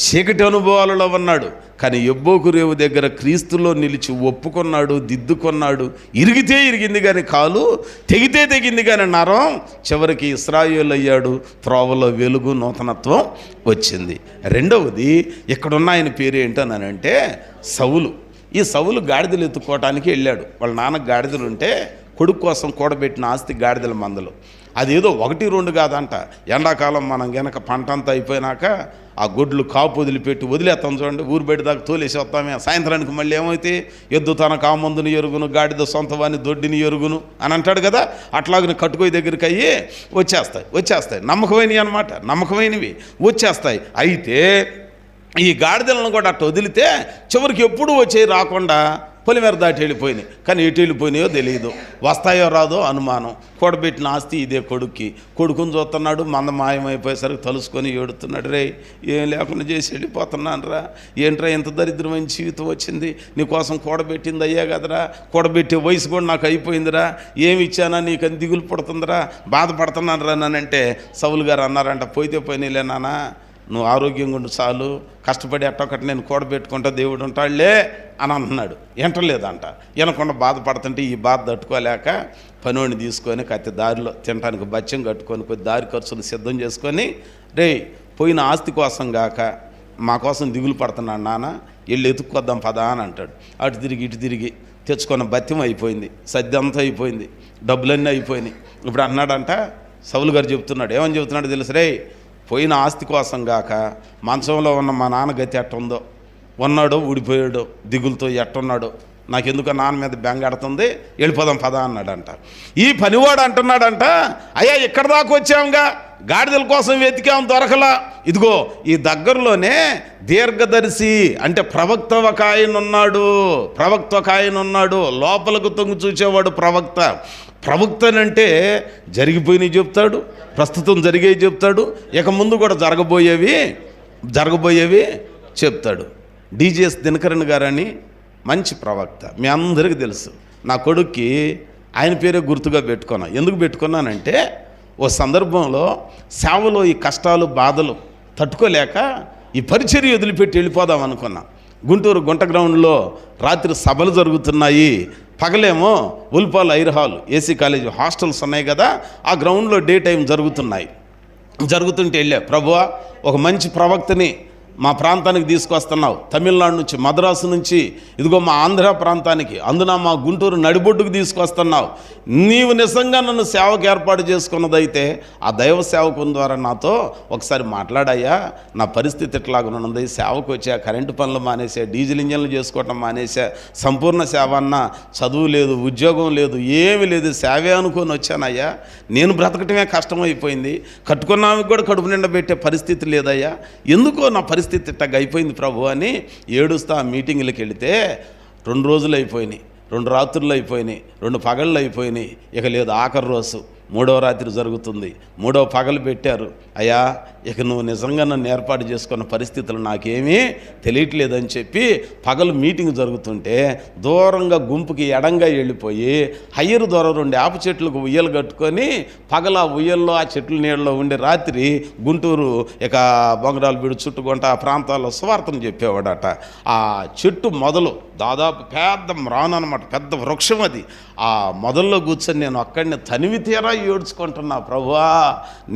Speaker 1: చీకటి అనుభవాలలో ఉన్నాడు, కానీ యబ్బోకు రేవు దగ్గర క్రీస్తులో నిలిచి ఒప్పుకున్నాడు, దిద్దుకున్నాడు. ఇరిగితే ఇరిగింది కానీ కాలు, తెగితే తెగింది కానీ నరం. చివరికి ఇశ్రాయేలు అయ్యాడు. త్రోవలో వెలుగు, నూతనత్వం వచ్చింది. రెండవది, ఇక్కడున్న ఆయన పేరు ఏంటనంటే సౌలు. ఈ సౌలు గాడిదలు ఎత్తుకోవటానికి వెళ్ళాడు. వాళ్ళ నాన్నకు గాడిదలు ఉంటే కొడుకు కోసం కూడబెట్టిన ఆస్తి గాడిదల మందలు. అదేదో 1-2 కాదంట. ఎండాకాలం మనం గనక పంట అంతా అయిపోయినాక ఆ గొడ్లు కాపు వదిలేస్తాం చూడండి, ఊరు బయట దాకా తోలేసి వస్తామే. సాయంత్రానికి మళ్ళీ ఏమైతే, ఎద్దు తన కామందుని ఎరుగును, గాడిద సొంతవాన్ని దొడ్డిని ఎరుగును అని అంటాడు కదా. అట్లాగని కట్టుకోయి దగ్గరికి అయ్యి వచ్చేస్తాయి. నమ్మకమైనవి అనమాట, నమ్మకమైనవి వచ్చేస్తాయి. అయితే ఈ గాడిదలను కూడా అట్లా వదిలితే చివరికి ఎప్పుడు వచ్చేవి రాకుండా పొలిమేర దాటి వెళ్ళిపోయినాయి. కానీ ఎటు వెళ్ళిపోయినాయో తెలియదు, వస్తాయో రాదో అనుమానం. కూడబెట్టిన ఆస్తి ఇదే కొడుకుని చూస్తున్నాడు. మంద మాయమైపోయేసరికి తలుసుకొని ఏడుతున్నాడు. రే, ఏం లేకుండా చేసి వెళ్ళిపోతున్నాను రా, ఏంట్రా ఇంత దరిద్రమైన జీవితం వచ్చింది, నీకోసం కూడబెట్టింది అయ్యా కదరా, కూడబెట్టే వయసు కూడా నాకు అయిపోయిందిరా, ఏమి ఇచ్చానా నీకు అని దిగులు పడుతుందిరా, బాధపడుతున్నాను రా నానంటే సౌలు గారు అన్నారంట, పోయితే పోయినలే నాన్న, నువ్వు ఆరోగ్యంగా ఉండు చాలు, కష్టపడి అట్టొకటి నేను కూడబెట్టుకుంటా, దేవుడు ఉంటాడులే అని అంటున్నాడు. ఎంటలేదంట. వినకుండా బాధపడుతుంటే ఈ బాధ తట్టుకోలేక పనివాడిని తీసుకొని కత్తి దారిలో తినడానికి బచ్చం కట్టుకొని కొద్ది దారి ఖర్చులు సిద్ధం చేసుకొని, రే పోయిన ఆస్తి కోసం గాక మా కోసం దిగులు పడుతున్నాడు నాన్న, వెళ్ళి ఎత్తుక్కొద్దాం పదా అని అంటాడు. అటు తిరిగి ఇటు తిరిగి తెచ్చుకున్న బత్యం అయిపోయింది, సద్యంతా అయిపోయింది, డబ్బులన్నీ అయిపోయినాయి. ఇప్పుడు అన్నాడంట, సౌలు గారు చెప్తున్నాడు, ఏమని చెబుతున్నాడు తెలుసు, రే పోయిన ఆస్తి కోసం గాక మంచంలో ఉన్న మా నాన్న గతి ఎట్టుందో, ఉన్నాడో ఊడిపోయాడో దిగులతో ఎట్టున్నాడో, నాకెందుకు నాన్న మీద బెంగడుతుంది, వెళ్ళిపోదాం పదా అన్నాడంట. ఈ పనివాడు అంటున్నాడంట, అయ్యా ఇక్కడ దాకా వచ్చాంగా, గాడిదల కోసం వెతికాం దొరకలా, ఇదిగో ఈ దగ్గరలోనే దీర్ఘదర్శి అంటే ప్రవక్త ఒక ఆయన ఉన్నాడు, లోపలకు తొంగి చూసేవాడు ప్రవక్తనంటే జరిగిపోయినవి చెప్తాడు, ప్రస్తుతం జరిగేవి చెప్తాడు, ఇక ముందు కూడా జరగబోయేవి చెప్తాడు. డిజిఎస్ దినకరన్ గారని మంచి ప్రవక్త, మీ అందరికీ తెలుసు. నా కొడుక్కి ఆయన పేరే గుర్తుగా పెట్టుకున్నా. ఎందుకు పెట్టుకున్నానంటే, ఓ సందర్భంలో సేవలో ఈ కష్టాలు బాధలు తట్టుకోలేక ఈ పరిచర్య వదిలిపెట్టి వెళ్ళిపోదాం అనుకున్నా. గుంటూరు గుంట గ్రౌండ్లో రాత్రి సభలు జరుగుతున్నాయి, పగలేమో ఉల్పాల్ ఐర్ హాల్ ఏసీ కాలేజ్ హాస్టల్స్ ఉన్నాయి కదా, ఆ గ్రౌండ్లో డే టైం జరుగుతుంటే వెళ్ళా, ప్రభువా ఒక మంచి ప్రవక్తని మా ప్రాంతానికి తీసుకొస్తున్నావు, తమిళనాడు నుంచి మద్రాసు నుంచి ఇదిగో మా ఆంధ్ర ప్రాంతానికి, అందున మా గుంటూరు నడిబొడ్డుకు తీసుకొస్తున్నావు, నీవు నిజంగా నన్ను సేవకు ఏర్పాటు చేసుకున్నదైతే ఆ దైవ సేవకుని ద్వారా నాతో ఒకసారి మాట్లాడాయా, నా పరిస్థితి ఎట్లాగున్నది, సేవకు వచ్చా, కరెంటు పనులు మానేసా, డీజిల్ ఇంజన్లు చేసుకోవటం మానేసా, సంపూర్ణ సేవ అన్న, చదువు లేదు, ఉద్యోగం లేదు, ఏమీ లేదు, సేవే అనుకొని వచ్చానయ్యా, నేను బ్రతకటమే కష్టమైపోయింది, కట్టుకున్నానికి కూడా కడుపు నిండా పెట్టే పరిస్థితి లేదయ్యా, ఎందుకో నా పరిస్థితి ఇట్టగా అయిపోయింది ప్రభు అని ఏడుస్తా ఆ మీటింగ్లకు వెళితే 2 రోజులు అయిపోయినాయి, 2 రాత్రులు అయిపోయినాయి, 2 పగళ్ళు అయిపోయినాయి, ఇక లేదు ఆఖరి రోజు మూడవ రాత్రి జరుగుతుంది. మూడవ పగలు పెట్టారు. అయ్యా, ఇక నువ్వు నిజంగా నన్ను ఏర్పాటు చేసుకున్న పరిస్థితులు నాకేమీ తెలియట్లేదని చెప్పి పగలు మీటింగ్ జరుగుతుంటే దూరంగా గుంపుకి ఎడంగా వెళ్ళిపోయి హయ్యరు దూరం 2 వేప చెట్లకు ఉయ్యలు కట్టుకొని పగల ఉయ్యల్లో ఆ చెట్ల నీళ్ళలో ఉండి రాత్రి గుంటూరు ఇక బొంగరాలు బీడు చుట్టుకుంట ఆ ప్రాంతాల్లో సువార్తను చెప్పేవాడట. ఆ చెట్టు మొదలు దాదాపు పెద్ద మ్రాను అనమాట, పెద్ద వృక్షం అది. ఆ మొదల్లో కూర్చొని నేను అక్కడిని తనివి తీరా ఏడ్చుకుంటున్నా, ప్రభువా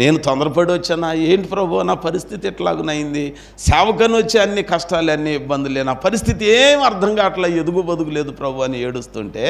Speaker 1: నేను తొందరపడి వచ్చానా ఏంటి ప్రభు, నా పరిస్థితి ఎట్లాగునైంది, సేవకని వచ్చి అన్ని కష్టాలు అన్ని ఇబ్బందులే, నా పరిస్థితి ఏం అర్థం కావట్లే, ఎదుగు బదుగు లేదు ప్రభు అని ఏడుస్తుంటే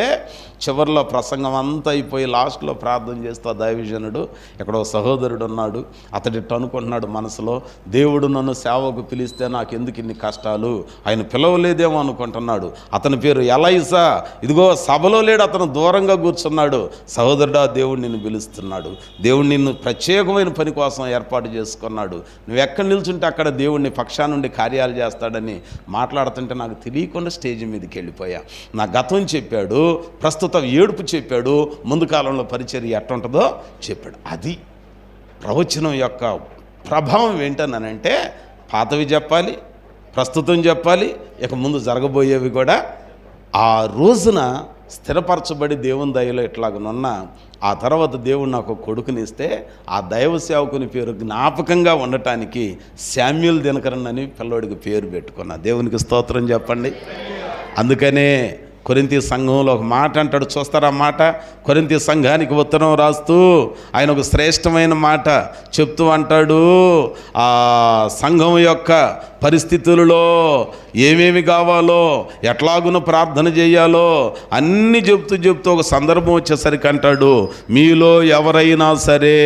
Speaker 1: చివరిలో ప్రసంగం అంతా అయిపోయి లాస్ట్లో ప్రార్థన చేస్తూ దైవజనుడు ఎక్కడో సహోదరుడు ఉన్నాడు. అతడిట్టు అనుకుంటున్నాడు మనసులో, దేవుడు నన్ను సేవకు పిలిస్తే నాకు ఎందుకు ఇన్ని కష్టాలు, ఆయన పిలవలేదేమో అనుకుంటున్నాడు. అతని పేరు ఎలైసా. ఇదిగో సభలో లేడు, అతను దూరంగా కూర్చున్నాడు. సహోదరుడా, దేవుడు నిన్ను పిలుస్తున్నాడు, దేవుడు నిన్ను ప్రత్యేకమైన పని కోసం ఏర్పాటు చేసుకున్నాడు, నువ్వు ఎక్కడ నిల్చుంటే అక్కడ దేవుడిని పక్షా నుండి కార్యాలు చేస్తాడని మాట్లాడుతుంటే నాకు తెలియకుండా స్టేజ్ మీదకి వెళ్ళిపోయా. నా గతం చెప్పాడు, ప్రస్తుతం ఏడుపు చెప్పాడు, ముందు కాలంలో పరిచర్య ఎట్టుంటుందో చెప్పాడు. అది ప్రవచనం యొక్క ప్రభావం ఏంటనంటే పాతవి చెప్పాలి, ప్రస్తుతం చెప్పాలి, ఇక ముందు జరగబోయేవి కూడా. ఆ రోజున స్థిరపరచబడి దేవుని దయలో ఎట్లాగనున్నా ఆ తర్వాత దేవుడు నాకు కొడుకునిస్తే ఆ దైవ సేవకుని పేరు జ్ఞాపకంగా ఉండటానికి శామ్యూల్ దినకరన్ అని పిల్లోడికి పేరు పెట్టుకున్నా. దేవునికి స్తోత్రం చెప్పండి. అందుకనే కొరింథీ సంఘంలో ఒక మాట అంటాడు, చూస్తారా మాట? కొరింథీ సంఘానికి ఉత్తరం రాస్తూ ఆయన ఒక శ్రేష్టమైన మాట చెప్తూ అంటాడు, ఆ సంఘం యొక్క పరిస్థితులలో ఏమేమి కావాలో, ఎట్లాగున ప్రార్థన చేయాలో అన్నీ చెప్తూ ఒక సందర్భం వచ్చేసరికి అంటాడు, మీలో ఎవరైనా సరే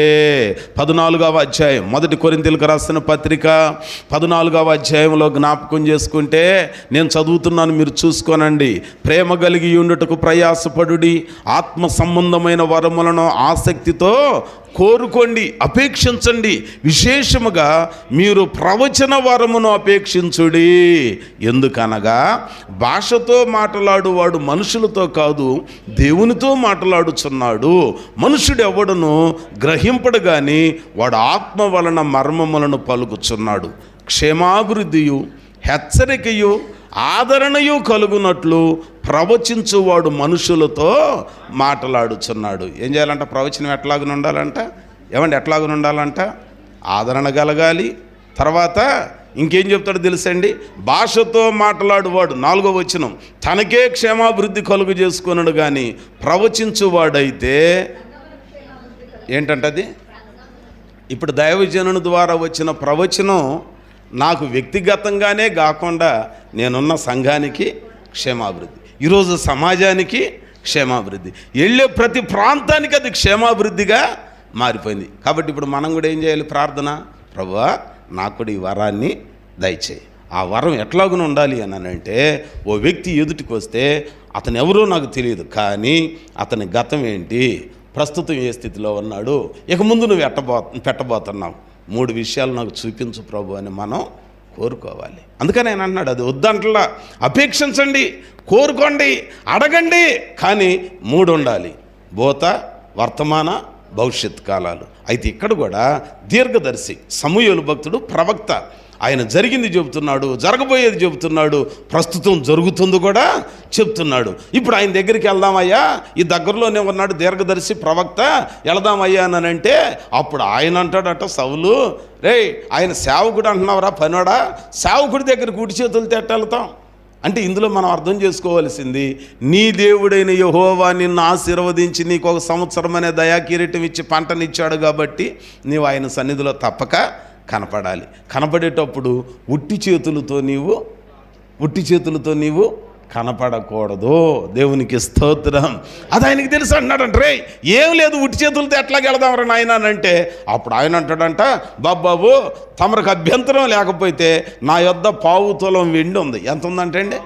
Speaker 1: 14వ అధ్యాయం 1 కొరింథీయులకు రాసిన పత్రిక 14వ అధ్యాయంలో జ్ఞాపకం చేసుకుంటే నేను చదువుతున్నాను, మీరు చూసుకోనండి. ప్రేమ కలిగి ఉండుటకు ప్రయాసపడుడి, ఆత్మ సంబంధమైన వరములను ఆసక్తితో కోరుకోండి, అపేక్షించండి, విశేషముగా మీరు ప్రవచన వరమును అపేక్షించుడి. ఎందుకనగా భాషతో మాట్లాడువాడు మనుషులతో కాదు దేవునితో మాట్లాడుచున్నాడు. మనుషుడు ఎవడును గ్రహింపడు గాని వాడు ఆత్మ వలన మర్మములను పలుకుచున్నాడు. క్షేమాభివృద్ధియు హెచ్చరికయు ఆదరణయు కలుగునట్లు ప్రవచించువాడు మనుషులతో మాట్లాడుచున్నాడు. ఏం చేయాలంట? ప్రవచనం ఎట్లాగని ఉండాలంట? ఏమండి ఎట్లాగని ఉండాలంట? ఆదరణ కలగాలి. తర్వాత ఇంకేం చెప్తాడో తెలుసండి, భాషతో మాట్లాడువాడు 4వ వచనం తనకే క్షేమాభివృద్ధి కలుగు చేసుకున్నాడు కానీ ప్రవచించువాడైతే ఏంటంటది? ఇప్పుడు దైవజనుని ద్వారా వచ్చిన ప్రవచనం నాకు వ్యక్తిగతంగానే కాకుండా నేనున్న సంఘానికి క్షేమాభివృద్ధి, ఈరోజు సమాజానికి క్షేమాభివృద్ధి, వెళ్ళే ప్రతి ప్రాంతానికి అది క్షేమాభివృద్ధిగా మారిపోయింది. కాబట్టి ఇప్పుడు మనం కూడా ఏం చేయాలి? ప్రార్థన, ప్రభువా నాకు కూడా ఈ వరాన్ని దయచేయి. ఆ వరం ఎట్లాగున ఉండాలి అని అంటే, ఓ వ్యక్తి ఎదుటికి వస్తే అతను ఎవరో నాకు తెలియదు, కానీ అతని గతం ఏంటి, ప్రస్తుతం ఏ స్థితిలో ఉన్నాడు, ఇక ముందు నువ్వు పెట్టబోతున్నావు, 3 విషయాలు నాకు చూపించు ప్రభు అని మనం కోరుకోవాలి. అందుకని ఆయన అన్నాడు, అది వద్దంటలా, అపేక్షించండి, కోరుకోండి, అడగండి, కానీ 3 ఉండాలి: భూత, వర్తమాన, భవిష్యత్ కాలాలు. అయితే ఇక్కడ కూడా దీర్ఘదర్శి సమూయేలు భక్తుడు ప్రవక్త, ఆయన జరిగింది చెబుతున్నాడు, జరగబోయేది చెబుతున్నాడు, ప్రస్తుతం జరుగుతుంది కూడా చెప్తున్నాడు. ఇప్పుడు ఆయన దగ్గరికి వెళ్దామయ్యా, ఈ దగ్గరలోనే ఉన్నాడు దీర్ఘదర్శి ప్రవక్త, వెళదామయ్యా అని అంటే అప్పుడు ఆయన అంటాడట, సౌలు రే ఆయన సేవకుడు అంటున్నావురా పనివాడా, సేవకుడి దగ్గర కుడి చేతులతో ఎట్ట వెళ్తాం అంటే ఇందులో మనం అర్థం చేసుకోవాల్సింది, నీ దేవుడైన యెహోవా నిన్ను ఆశీర్వదించి నీకు 1 సంవత్సరం అనే దయాకిరీటం ఇచ్చి పంటనిచ్చాడు కాబట్టి నీవు ఆయన సన్నిధిలో తప్పక కనపడాలి. కనపడేటప్పుడు ఉట్టి చేతులతో నీవు కనపడకూడదు. దేవునికి స్తోత్రం. అది ఆయనకి తెలుసు అంటున్నాడంట, రే ఏం లేదు ఉట్టి చేతులతో ఎట్లాగ వెళదామరా నాయన అని అంటే అప్పుడు ఆయన అంటాడంట, బాబు తమరికి అభ్యంతరం లేకపోతే నా యొద్ద 1/4 తులం వెండి ఉంది. ఎంత ఉందంటే అండి?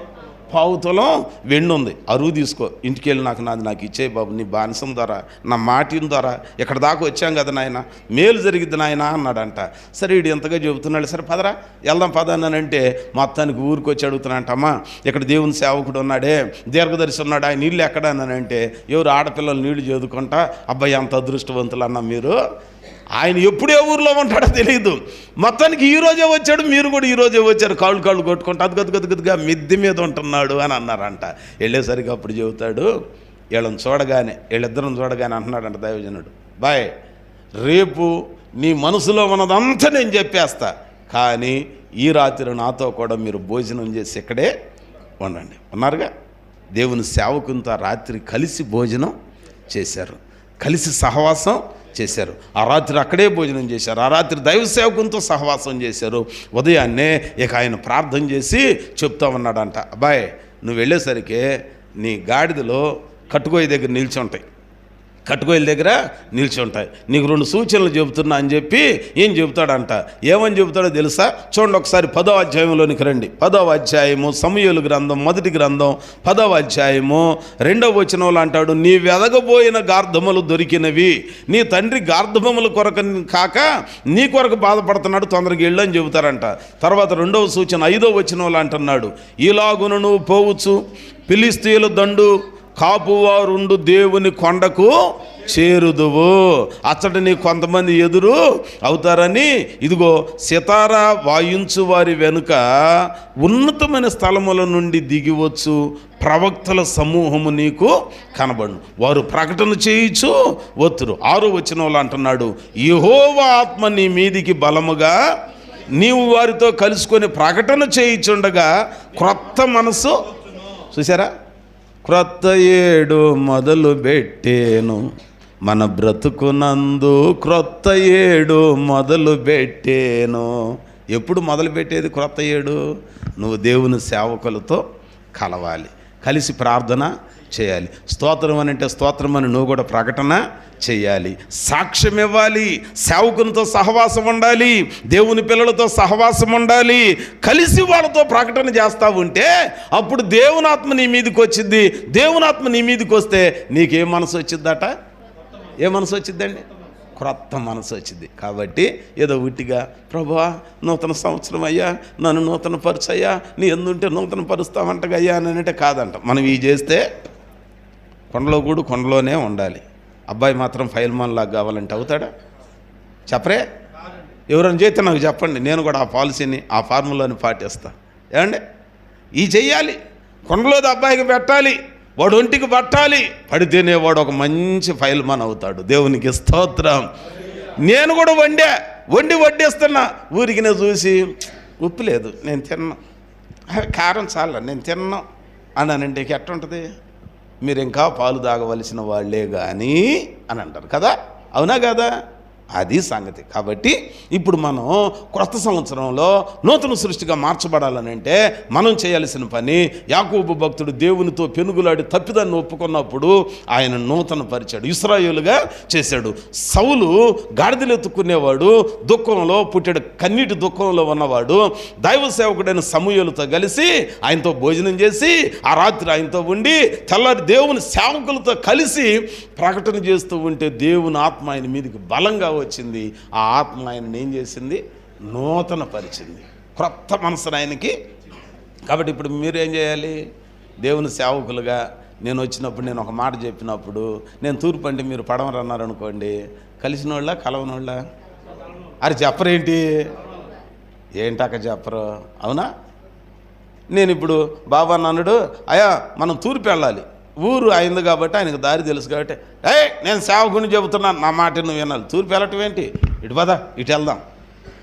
Speaker 1: పావుతులం వెండి ఉంది, అరువు తీసుకో, ఇంటికి వెళ్ళి నాకు ఇచ్చేయి బాబు, నీ బానిసం ద్వారా నా మాటిన ద్వారా ఇక్కడ దాకా వచ్చాం కదా నాయన, మేలు జరిగిద్ది నాయన అన్నాడంట. సరే వీడు ఎంతగా చెబుతున్నాడు, సరే పదరా వెళ్దాం పదానంటే మొత్తానికి ఊరికి వచ్చి అడుగుతున్నాడంటమ్మా, ఇక్కడ దేవుని సేవకుడు ఉన్నాడే, దీర్ఘదర్శి ఉన్నాడు, ఆయన నీళ్ళు ఎక్కడ అంటే, ఎవరు ఆడపిల్లలు నీళ్లు చదువుకుంటా, అబ్బాయి అంత అదృష్టవంతులు అన్నా మీరు, ఆయన ఎప్పుడు ఏ ఊరిలో ఉంటాడో తెలియదు, మొత్తానికి ఈరోజే వచ్చాడు, మీరు కూడా ఈరోజే వచ్చారు, కాళ్ళు కొట్టుకుంటా గదుగదుగా మిద్దె మీద ఉంటున్నాడు అని అన్నారంట. వెళ్ళేసరికి అప్పుడు చెబుతాడు, వీళ్ళిద్దరం చూడగానే అంటున్నాడంట దైవజనుడు, బాయ్ రేపు నీ మనసులో ఉన్నదంతా నేను చెప్పేస్తా, కానీ ఈ రాత్రి నాతో కూడా మీరు భోజనం చేసి ఇక్కడే ఉండండి. ఉన్నారుగా, దేవుని సేవకునితో రాత్రి కలిసి భోజనం చేశారు, కలిసి సహవాసం చేశారు. ఆ రాత్రి అక్కడే భోజనం చేశారు, ఆ రాత్రి దైవ సేవకునితో సహవాసం చేశారు. ఉదయాన్నే ఇక ఆయన ప్రార్థన చేసి చెప్తా ఉన్నాడంట, అబ్బాయి నువ్వు వెళ్ళేసరికి నీ గాడిదలో కట్టుకోయి దగ్గర నిల్చుంటాయి, నీకు 2 సూచనలు చెబుతున్నా అని చెప్పి ఏం చెబుతాడంట. ఏమని చెబుతాడో తెలుసా? చూడండి ఒకసారి 10వ అధ్యాయంలోనికి రండి. 10వ అధ్యాయము సమూయేలు గ్రంథం, మొదటి గ్రంథం 10వ అధ్యాయము 2వ వచనంలో అంటాడు, నీ వెదగబోయిన గార్ధములు దొరికినవి, నీ తండ్రి గార్ధముల కొరకు కాక నీ కొరకు బాధపడుతున్నాడు, తొందరగా వెళ్ళు అని చెబుతారంట. తర్వాత 2వ సూచన 5వ వచనంలో అంటున్నాడు, ఇలాగున నువ్వు పోవచ్చు, ఫిలిష్తీయుల దండు కాపువారుండు దేవుని కొండకు చేరుదువు, అచ్చట నీ కొంతమంది ఎదురు అవుతారని, ఇదిగో సితారా వాయించు వారి వెనుక ఉన్నతమైన స్థలముల నుండి దిగివచ్చు ప్రవక్తల సమూహము నీకు కనబడును, వారు ప్రకటన చేయించు వత్తురు. 6వ వచనంలో అంటున్నాడు, యెహోవా ఆత్మ నీ మీదికి బలముగా నీవు వారితో కలుసుకొని ప్రకటన చేయించుండగా క్రొత్త మనసు, చూసారా, క్రొత్త ఏడు మొదలు పెట్టేను మన బ్రతుకునందు, క్రొత్త ఏడు మొదలు పెట్టేను. ఎప్పుడు మొదలు పెట్టేది క్రొత్త ఏడు? నువ్వు దేవుని సేవకులతో కలవాలి, కలిసి ప్రార్థన చేయాలి, స్తోత్రం అని అంటే స్తోత్రం అని నువ్వు కూడా ప్రకటన చేయాలి, సాక్ష్యం ఇవ్వాలి, సేవకునితో సహవాసం ఉండాలి, దేవుని పిల్లలతో సహవాసం ఉండాలి, కలిసి వాళ్ళతో ప్రకటన చేస్తూ ఉంటే అప్పుడు దేవుని ఆత్మ నీ మీదకి వచ్చింది. దేవుని ఆత్మ నీ మీదకి వస్తే నీకేం మనసు వచ్చిందట? ఏ మనసు వచ్చిందండి? క్రొత్త మనసు వచ్చింది. కాబట్టి ఏదో ఉట్టిగా ప్రభువా నూతన సంవత్సరం అయ్యా, నన్ను నూతన పరుచయ్యా, నీ ఎందుంటే నూతన పరుస్తామంటగయ్యా అని అంటే కాదంట. మనం ఇవి చేస్తే కొండలోనే ఉండాలి. అబ్బాయి మాత్రం ఫైల్మాన్ లాగా కావాలంటే అవుతాడా? చెప్పరే, ఎవరైనా చేస్తే నాకు చెప్పండి, నేను కూడా ఆ పాలసీని ఆ ఫార్ములాని పాటిస్తా. ఏమండి, ఈ చెయ్యాలి, కొండలోది అబ్బాయికి పెట్టాలి, వాడు ఒంటికి పట్టాలి, పడితేనే వాడు ఒక మంచి ఫైల్మాన్ అవుతాడు. దేవునికి స్తోత్రం. నేను కూడా వండి వడ్డేస్తున్నా, ఊరికినే చూసి ఉప్పు లేదు నేను తిన్నా, కారం చాలా నేను తిన్నా అన్నానంటే ఎట్టుంటుంది? మీరు ఇంకా పాలు తాగవలసిన వాళ్ళే కానీ అని అంటారు కదా, అవునా కదా? అది సంగతి. కాబట్టి ఇప్పుడు మనం క్రొత్త సంవత్సరంలో నూతన సృష్టిగా మార్చబడాలనంటే మనం చేయాల్సిన పని, యాకోబు భక్తుడు దేవునితో పెనుగులాడి తప్పిదాన్ని ఒప్పుకున్నప్పుడు ఆయన నూతన పరిచాడు, ఇశ్రాయేలుగా చేశాడు. సౌలు గాడిదలు ఎత్తుకునేవాడు, దుఃఖంలో పుట్టాడు, కన్నీటి దుఃఖంలో ఉన్నవాడు. దైవ సేవకుడైన సమూయేలుతో కలిసి ఆయనతో భోజనం చేసి ఆ రాత్రి ఆయనతో ఉండి తెల్లారి దేవుని సేవకులతో కలిసి ప్రకటన చేస్తూ ఉంటే దేవుని ఆత్మ ఆయన మీదకి బలంగా వచ్చింది. ఆ ఆత్మ ఆయనని ఏం చేసింది? నూతన పరిచింది, క్రొత్త మనసును ఆయనకి. కాబట్టి ఇప్పుడు మీరు ఏం చేయాలి? దేవుని సేవకులుగా నేను వచ్చినప్పుడు, నేను ఒక మాట చెప్పినప్పుడు, నేను తూర్పు అంటే మీరు పడమర అన్నారనుకోండి, కలిసిన వాళ్ళ కలవనోళ్ళ? అది చెప్పరేంటి? ఏంటాక చెప్పరు, అవునా? నేను ఇప్పుడు బాబా అన్నాడు, అయ్యా మనం తూర్పు వెళ్ళాలి, ఊరు అయింది కాబట్టి ఆయనకు దారి తెలుసు కాబట్టి, నేను సేవకుని చెబుతున్నాను, నా మాట నువ్వు వినాలి. తూర్పు వెళ్ళటం ఏంటి? ఇటు పద, ఇటు వెళ్దాం,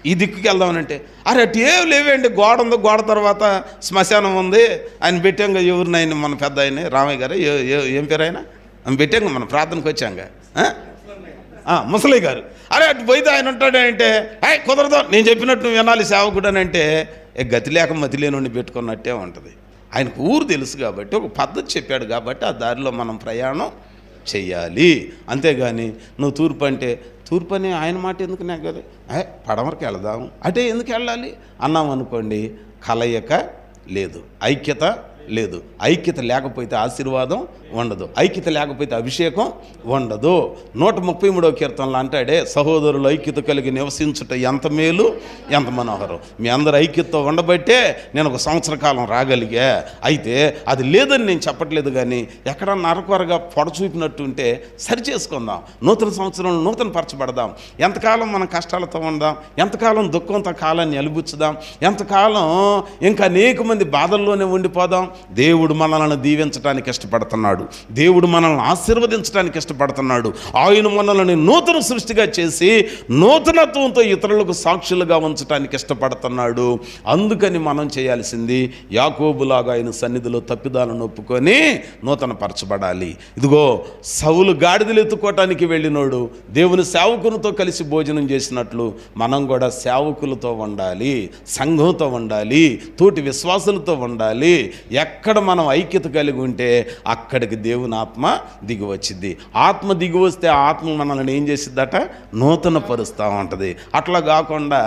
Speaker 1: ఈ దిక్కుకి వెళ్దామనంటే అరే అటు ఏం లేవేంటి, గోడ ఉంది, గోడ తర్వాత శ్మశానం ఉంది, ఆయన పెట్టాంగా. ఎవరిని ఆయన? మన పెద్ద ఆయన రామయ్య గారు, ఏం పేరు ఆయన? ఆయన పెట్టాంగా, మన ప్రార్థనకు వచ్చాంగా, ముసలి గారు. అరే అటు పోయితే ఆయన ఉంటాడంటే, కుదరదు, నేను చెప్పినట్టు నువ్వు వినాలి సేవకుడు అని అంటే గతి లేక మతి లేని పెట్టుకున్నట్టే ఉంటుంది. ఆయనకు ఊరు తెలుసు కాబట్టి, ఒక పద్ధతి చెప్పాడు కాబట్టి ఆ దారిలో మనం ప్రయాణం చెయ్యాలి. అంతేగాని నువ్వు తూర్పు అంటే, తూర్పు అని ఆయన మాట ఎందుకు నాకు కదా, పడమరకు వెళదాం, అటే ఎందుకు వెళ్ళాలి అన్నాం అనుకోండి, కలయిక లేదు, ఐక్యత లేదు. ఐక్యత లేకపోతే ఆశీర్వాదం ఉండదు, ఐక్యత లేకపోతే అభిషేకం ఉండదు. 133వ కీర్తనలో అంటాడే, సహోదరులు ఐక్యత కలిగి నివసించుట ఎంత మేలు ఎంత మనోహరం. మీ అందరు ఐక్యతతో ఉండబట్టే నేను ఒక సంవత్సర కాలం రాగలిగా. అయితే అది లేదని నేను చెప్పట్లేదు, కానీ ఎక్కడన్నా అరకొరగా పొడచూపినట్టు ఉంటే సరి చేసుకుందాం. నూతన సంవత్సరంలో నూతన పరచబడదాం. ఎంతకాలం మనం కష్టాలతో ఉందాం, ఎంతకాలం దుఃఖంతో కాలాన్ని అలుబుచ్చుదాం, ఎంతకాలం ఇంకా అనేక మంది బాధల్లోనే ఉండిపోదాం. దేవుడు మనల్ని దీవించడానికి ఇష్టపడుతున్నాడు, దేవుడు మనల్ని ఆశీర్వదించడానికి ఇష్టపడుతున్నాడు. ఆయన మనల్ని నూతన సృష్టిగా చేసి నూతనత్వంతో ఇతరులకు సాక్షులుగా ఉంచడానికి ఇష్టపడుతున్నాడు. అందుకని మనం చేయాల్సింది యాకోబులాగా ఆయన సన్నిధిలో తప్పిదాలను ఒప్పుకొని నూతన పరచబడాలి. ఇదిగో సౌలు గాడిదలు ఎత్తుకోవటానికి వెళ్ళినోడు దేవుని సేవకునితో కలిసి భోజనం చేసినట్లు మనం కూడా సేవకులతో ఉండాలి, సంఘంతో ఉండాలి, తోటి విశ్వాసులతో ఉండాలి. ఎక్కడ మనం ఐక్యత కలిగి ఉంటే అక్కడికి దేవుని ఆత్మ దిగి వచ్చింది. ఆత్మ దిగి వస్తే ఆత్మ మనల్ని ఏం చేసిద్దట, నూతన పరుస్తూ ఉంటుంది. అట్లా కాకుండా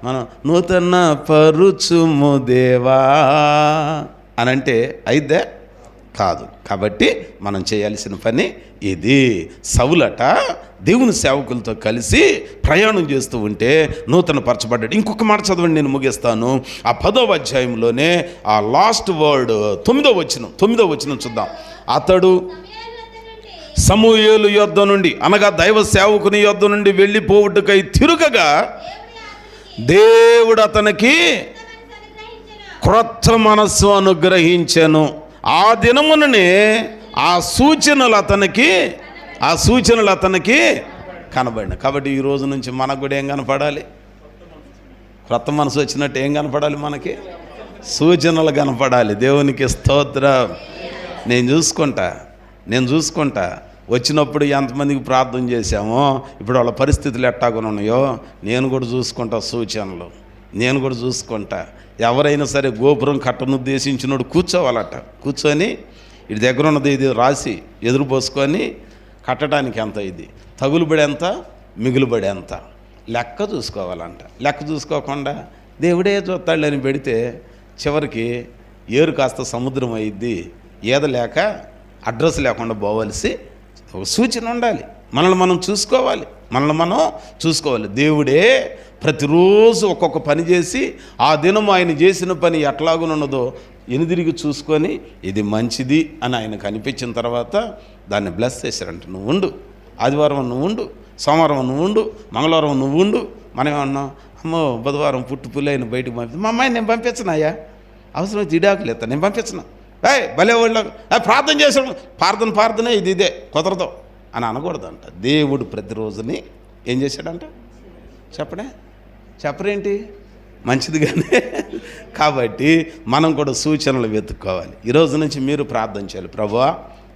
Speaker 1: మనం నూతన పరుచుము దేవా అని అంటే అయిద్దే కాదు. కాబట్టి మనం చేయాల్సిన పని ఇది. సౌలట దేవుని సేవకులతో కలిసి ప్రయాణం చేస్తూ ఉంటే నూతన పరచబడ్డాడు. ఇంకొక మాట చదవండి, నేను ముగిస్తాను. ఆ 10వ అధ్యాయంలోనే ఆ లాస్ట్ వర్డ్ 9వ వచనం చూద్దాం. అతడు సమూయేలు యొద్ద నుండి, అనగా దైవ సేవకుని యొద్ద నుండి వెళ్ళిపోవుటకై తిరుగగా దేవుడు అతనికి క్రొత్త మనస్సు అనుగ్రహించెను. ఆ దినముననే ఆ సూచనలు అతనికి కనబడిన. కాబట్టి ఈ రోజు నుంచి మనకు కూడా ఏం కనపడాలి, క్రొత్త మనసు వచ్చినట్టు ఏం కనపడాలి, మనకి సూచనలు కనపడాలి. దేవునికి స్తోత్రం. నేను చూసుకుంటా వచ్చినప్పుడు ఎంతమందికి ప్రార్థన చేశామో, ఇప్పుడు వాళ్ళ పరిస్థితులు ఎట్టాగా ఉన్నాయో నేను కూడా చూసుకుంటా. సూచనలు నేను కూడా చూసుకుంటా. ఎవరైనా సరే గోపురం కట్టను ఉద్దేశించినోడు కూర్చోవాలట, కూర్చొని ఇటు దగ్గర ఉన్నది ఇది రాసి ఎదురు పోసుకొని కట్టడానికి ఎంత, ఇది తగులుబడి ఎంత, మిగులుబడి ఎంత లెక్క చూసుకోవాలంట. లెక్క చూసుకోకుండా దేవుడే చూస్తాడని పెడితే చివరికి ఏరు కాస్త సముద్రం అయ్యిద్ది. లేక అడ్రస్ లేకుండా పోవలసి ఒక సూచన ఉండాలి. మనల్ని మనం చూసుకోవాలి. దేవుడే ప్రతిరోజు ఒక్కొక్క పని చేసి ఆ దినం ఆయన చేసిన పని ఎట్లాగునున్నదో ఎనుదిరిగి చూసుకొని ఇది మంచిది అని ఆయనకు అనిపించిన తర్వాత దాన్ని బ్లెస్ చేశారంట. నువ్వు ఉండు, ఆదివారం నువ్వు ఉండు, సోమవారం నువ్వు ఉండు, మంగళవారం నువ్వు ఉండు. మనం ఏమన్నాం, అమ్మో బుధవారం పుట్టుపుల్లి ఆయన బయటకు పంపి, మా అమ్మాయి నేను పంపించనయ్యా, అవసరం ఇడాకులు ఎత్తా, నేను పంపించను. భలే వాళ్ళు ప్రార్థన చేసాడు, ప్రార్థనే ఇదే కుదరదు అని అనకూడదంట. దేవుడు ప్రతిరోజుని ఏం చేశాడంట, చెప్పరేంటి, మంచిదిగానే. కాబట్టి మనం కూడా సూచనలు వెతుక్కోవాలి. ఈరోజు నుంచి మీరు ప్రార్థన చేయాలి, ప్రభువా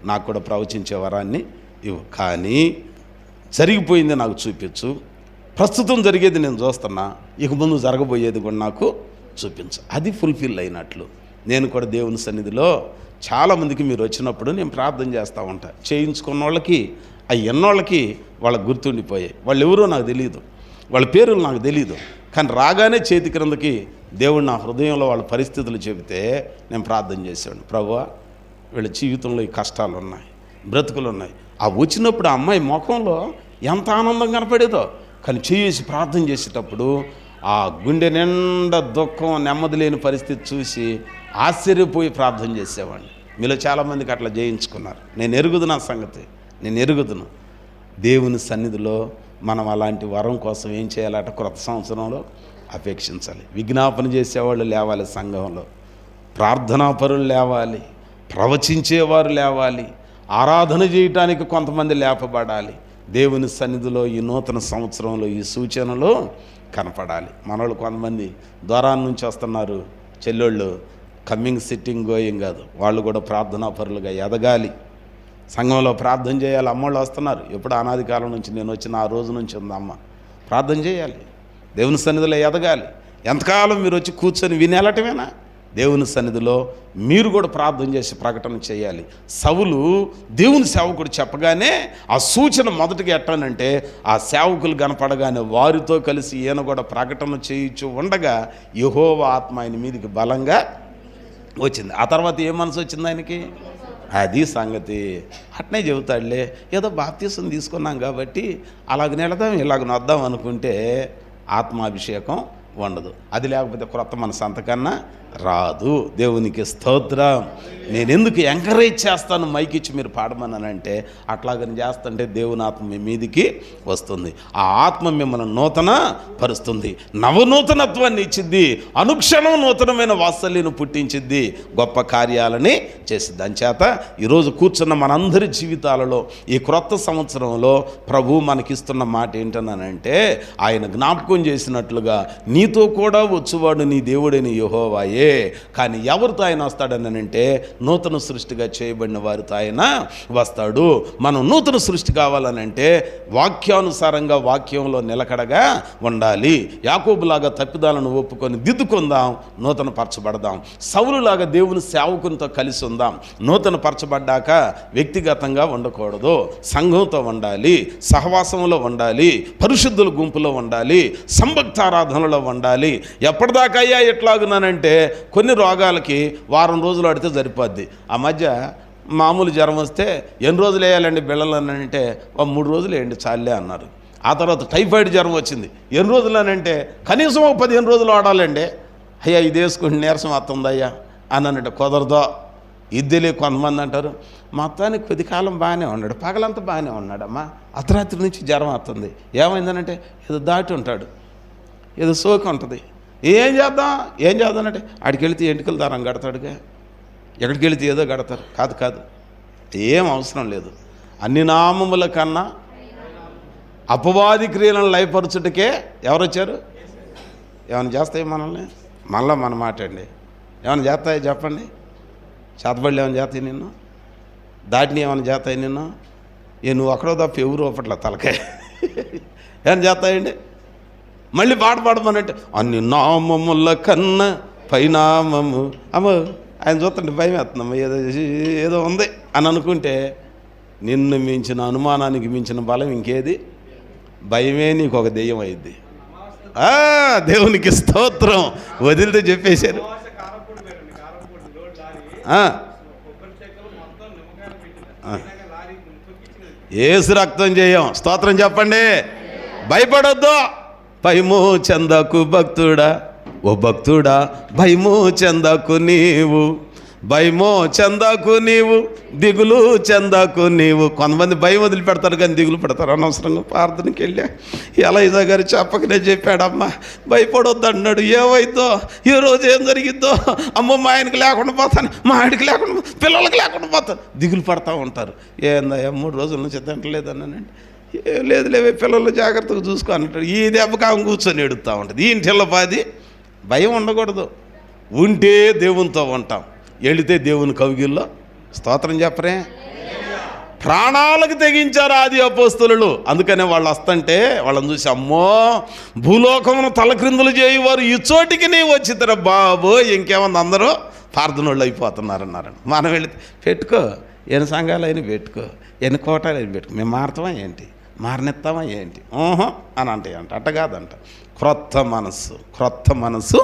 Speaker 1: నాకు కూడా ప్రవచించే వరాన్ని ఇవ్వు, కానీ జరిగిపోయింది నాకు చూపించు, ప్రస్తుతం జరిగేది నేను చూస్తున్నా, ఇక ముందు జరగబోయేది కూడా నాకు చూపించు. అది ఫుల్ఫిల్ అయినట్లు. నేను కూడా దేవుని సన్నిధిలో చాలామందికి మీరు వచ్చినప్పుడు నేను ప్రార్థన చేస్తూ ఉంటా. చేయించుకున్న వాళ్ళకి ఎన్నోళ్ళకి వాళ్ళకి గుర్తుండిపోయాయి. వాళ్ళు ఎవరో నాకు తెలియదు, వాళ్ళ పేర్లు నాకు తెలియదు, కానీ రాగానే చేతి క్రిందకి దేవుడు నా హృదయంలో వాళ్ళ పరిస్థితులు చెబితే నేను ప్రార్థన చేశాను. ప్రభువా వీళ్ళ జీవితంలో ఈ కష్టాలు ఉన్నాయి, బ్రతుకులు ఉన్నాయి. ఆ వచ్చినప్పుడు ఆ అమ్మాయి ముఖంలో ఎంత ఆనందం కనపడేదో, కానీ చేసి ప్రార్థన చేసేటప్పుడు ఆ గుండె నిండా దుఃఖం, నెమ్మది లేని పరిస్థితి చూసి ఆశ్చర్యపోయి ప్రార్థన చేసేవాడిని. మీలో చాలామందికి అట్లా చేయించుకున్నారు. నేను ఎరుగుదును ఆ సంగతి, నేను ఎరుగుదును. దేవుని సన్నిధిలో మనం అలాంటి వరం కోసం ఏం చేయాలట, క్రొత్త సంవత్సరంలో అపేక్షించాలి. విజ్ఞాపన చేసేవాళ్ళు లేవాలి, సంఘంలో ప్రార్థనాపరులు లేవాలి, ప్రవచించేవారు లేవాలి, ఆరాధన చేయటానికి కొంతమంది లేపబడాలి. దేవుని సన్నిధిలో ఈ నూతన సంవత్సరంలో ఈ సూచనలు కనపడాలి. మనోళ్ళు కొంతమంది దూరాన్ని నుంచి వస్తున్నారు, చెల్లెళ్ళు కమ్మింగ్ సిట్టింగ్ గోయింగ్ కాదు, వాళ్ళు కూడా ప్రార్థనాపరులుగా ఎదగాలి. సంఘంలో ప్రార్థన చేయాలి. అమ్మోళ్ళు వస్తున్నారు, ఎప్పుడు అనాది కాలం నుంచి నేను వచ్చిన ఆ రోజు నుంచి ఉందమ్మ, ప్రార్థన చేయాలి, దేవుని సన్నిధిలో ఎదగాలి. ఎంతకాలం మీరు వచ్చి కూర్చొని వినేలటమేనా? దేవుని సన్నిధిలో మీరు కూడా ప్రార్థన చేసి ప్రకటన చేయాలి. సౌలు దేవుని సేవకుడు చెప్పగానే ఆ సూచన మొదటిగా ఎట్టానంటే, ఆ సేవకులు కనపడగానే వారితో కలిసి ఈయన కూడా ప్రకటన చేయించు ఉండగా యెహోవా ఆత్మ ఆయన మీదకి బలంగా వచ్చింది. ఆ తర్వాత ఏం మనసు వచ్చింది ఆయనకి? అది సంగతి. అట్నే చెబుతాడులే, ఏదో బాప్తీసం తీసుకున్నాం కాబట్టి అలాగ నెడదాం ఇలాగ నొద్దాం అనుకుంటే ఆత్మాభిషేకం ఉండదు. అది లేకపోతే క్రొత్త మనసు అంతకన్నా రాదు. దేవునికి స్తోత్రం. నేను ఎందుకు ఎంకరేజ్ చేస్తాను మైక్ ఇచ్చి మీరు పాడమన్నానంటే, అట్లాగని చేస్తుంటే దేవుని ఆత్మ మీ మీదికి వస్తుంది. ఆ ఆత్మ మిమ్మల్ని నూతన పరుస్తుంది, నవనూతనత్వాన్ని ఇచ్చిద్ది, అనుక్షణం నూతనమైన వాత్సల్యను పుట్టించిద్ది, గొప్ప కార్యాలని చేసిద్ది. అంచేత ఈరోజు కూర్చున్న మనందరి జీవితాలలో ఈ క్రొత్త సంవత్సరంలో ప్రభు మనకిస్తున్న మాట ఏంటనంటే, ఆయన జ్ఞాపకం చేసినట్లుగా నీతో కూడా వచ్చువాడు నీ దేవుడైన యెహోవాయే. కానీ ఎవరితో ఆయన వస్తాడనంటే, నూతన సృష్టిగా చేయబడిన వారితో ఆయన వస్తాడు. మనం నూతన సృష్టి కావాలనంటే వాక్యానుసారంగా వాక్యంలో నిలకడగా ఉండాలి. యాకోబులాగా తప్పిదాలను ఒప్పుకొని దిద్దుకుందాం, నూతన పరచబడదాం. సౌలులాగా దేవుని సేవకునితో కలిసి ఉందాం. నూతన పరచబడ్డాక వ్యక్తిగతంగా ఉండకూడదు, సంఘంతో ఉండాలి, సహవాసంలో ఉండాలి, పరిశుద్ధుల గుంపులో ఉండాలి, సంభక్తారాధనలో ఉండాలి. ఎప్పటిదాకా అయ్యా ఎట్లాగున్నానంటే, కొన్ని రోగాలకి వారం రోజులు ఆడితే సరిపోద్ది. ఆ మధ్య మామూలు జ్వరం వస్తే ఎన్ని రోజులు వేయాలండి బిళ్ళలు అంటే 3 రోజులు వేయండి చాలే అన్నారు. ఆ తర్వాత టైఫాయిడ్ జ్వరం వచ్చింది, ఎన్ని రోజులు అంటే కనీసం 15 రోజులు వాడాలండి. అయ్యా ఇది వేసుకుంటే నీరసం వస్తుందయ్యా అని అంటే కుదరదో. ఇద్దెలే కొంతమంది అంటారు, మొత్తానికి కొద్ది కాలం బాగానే ఉన్నాడు, పగలంతా బాగానే ఉన్నాడమ్మా, అర్ధరాత్రి నుంచి జ్వరం వస్తుంది. ఏమైందనంటే ఏదో దాటి ఉంటాడు, ఏదో సోకి ఉంటుంది. ఏం చేద్దామంటే ఆడికి వెళితే ఎంటికల దారం కడతాడుగా, ఎక్కడికి వెళితే ఏదో కడతారు. కాదు, ఏం అవసరం లేదు. అన్ని నామముల కన్నా అపవాది క్రియలను లయపరచుటకే ఎవరు వచ్చారు? ఏమైనా చేస్తాయి మనల్ని? మళ్ళీ మన మాట అండి, ఏమైనా చేస్తాయి చెప్పండి? చేతబడులు ఏమైనా చేస్తాయి నిన్ను? దాటిని ఏమైనా చేస్తాయి నిన్ను? నువ్వు అక్కడో తప్ప ఎవరు ఒకట్ల తలకాయ ఏమైనా చేస్తాయండి? మళ్ళీ పాడమనంటే అన్ని నామముల కన్నా పైనామము. అమ్మో ఆయన చూస్తుంటే భయం వేస్తుందమ్మ, ఏదో ఉంది అని అనుకుంటే నిన్ను మించిన అనుమానానికి మించిన బలం ఇంకేది? భయమే నీకు ఒక దెయ్యం అయింది. దేవునికి స్తోత్రం. వదిలితే చెప్పేశారు. ఏసు రక్తం చేయం. స్తోత్రం చెప్పండి. భయపడొద్దు. భయము చెందకు భక్తుడా, ఓ భక్తుడా భయము చెందకు నీవు, భయము చెందకు నీవు, దిగులు చెందకు నీవు. కొంతమంది భయం వదిలిపెడతారు కానీ దిగులు పెడతారు అనవసరంగా. ప్రార్థనకి వెళ్ళా ఎలైజా గారు చెప్పకనే చెప్పాడమ్మా, భయపడొద్దు అన్నాడు. ఏమైందో, ఈరోజు ఏం జరిగిద్దో, అమ్మో మా ఆయనకి లేకుండా పోతాను, మా ఆడికి లేకుండా, పిల్లలకి లేకుండా పోతాను, దిగులు పడతా ఉంటారు. ఏందయ్యా 3 రోజుల నుంచి తింటలేదన్నానండి. ఏం లేదు లేవే, పిల్లలు జాగ్రత్తగా చూసుకో అంటాడు. ఈ దెబ్బకి ఆమె కూర్చొని ఎడుతూ ఉంటుంది. ఈ ఇంటిలో పాది భయం ఉండకూడదు. ఉంటే దేవునితో ఉంటాం, వెళితే దేవుని కవిగిల్లో. స్తోత్రం చెప్పరే. ప్రాణాలకు తెగించారు ఆది అపోస్తలులు. అందుకనే వాళ్ళు వస్తుంటే వాళ్ళని చూసి, అమ్మో భూలోకమును తలక్రిందులు చేయవారు ఈ చోటికి నీ వచ్చిద్దరు బాబు, ఇంకేమన్నా అందరూ ప్రార్థనోళ్ళు అయిపోతున్నారన్నారని. మనం వెళితే పెట్టుకో, ఎన్ని సంఘాలు అయినా పెట్టుకో, ఎన్ని కోటాలు అయినా పెట్టుకో, మేము మారుతామా ఏంటి, మారనిస్తామా ఏంటి అని అంటాయంట. అట్ట కాదంట. క్రొత్త మనసు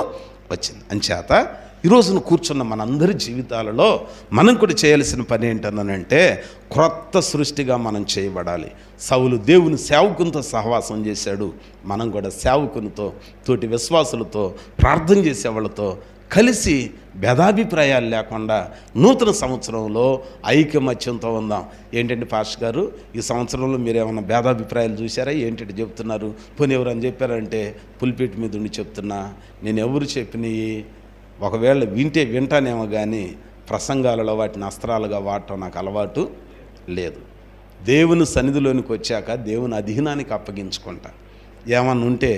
Speaker 1: వచ్చింది. అంచేత ఈరోజున కూర్చున్న మనందరి జీవితాలలో మనం కూడా చేయాల్సిన పని ఏంటనంటే, క్రొత్త సృష్టిగా మనం చేయబడాలి. సౌలు దేవుని సేవకునితో సహవాసం చేశాడు. మనం కూడా సేవకునితో, తోటి విశ్వాసులతో, ప్రార్థన చేసేవాళ్ళతో కలిసి భేదాభిప్రాయాలు లేకుండా నూతన సంవత్సరంలో ఐకమత్యంతో ఉందాం. ఏంటంటే పాస్టర్ గారు, ఈ సంవత్సరంలో మీరు ఏమైనా భేదాభిప్రాయాలు చూసారా ఏంటంటే చెప్తున్నారు? పోనీ ఎవరు అని చెప్పారంటే పులిపేట మీద ఉండి చెప్తున్నా. నేను ఎవరు చెప్పినవి ఒకవేళ వింటానేమో కానీ ప్రసంగాలలో వాటిని అస్త్రాలుగా వాడటం నాకు అలవాటు లేదు. దేవుని సన్నిధిలోనికి వచ్చాక దేవుని అధీనానికి అప్పగించుకుంటా. ఏమన్నా ఉంటే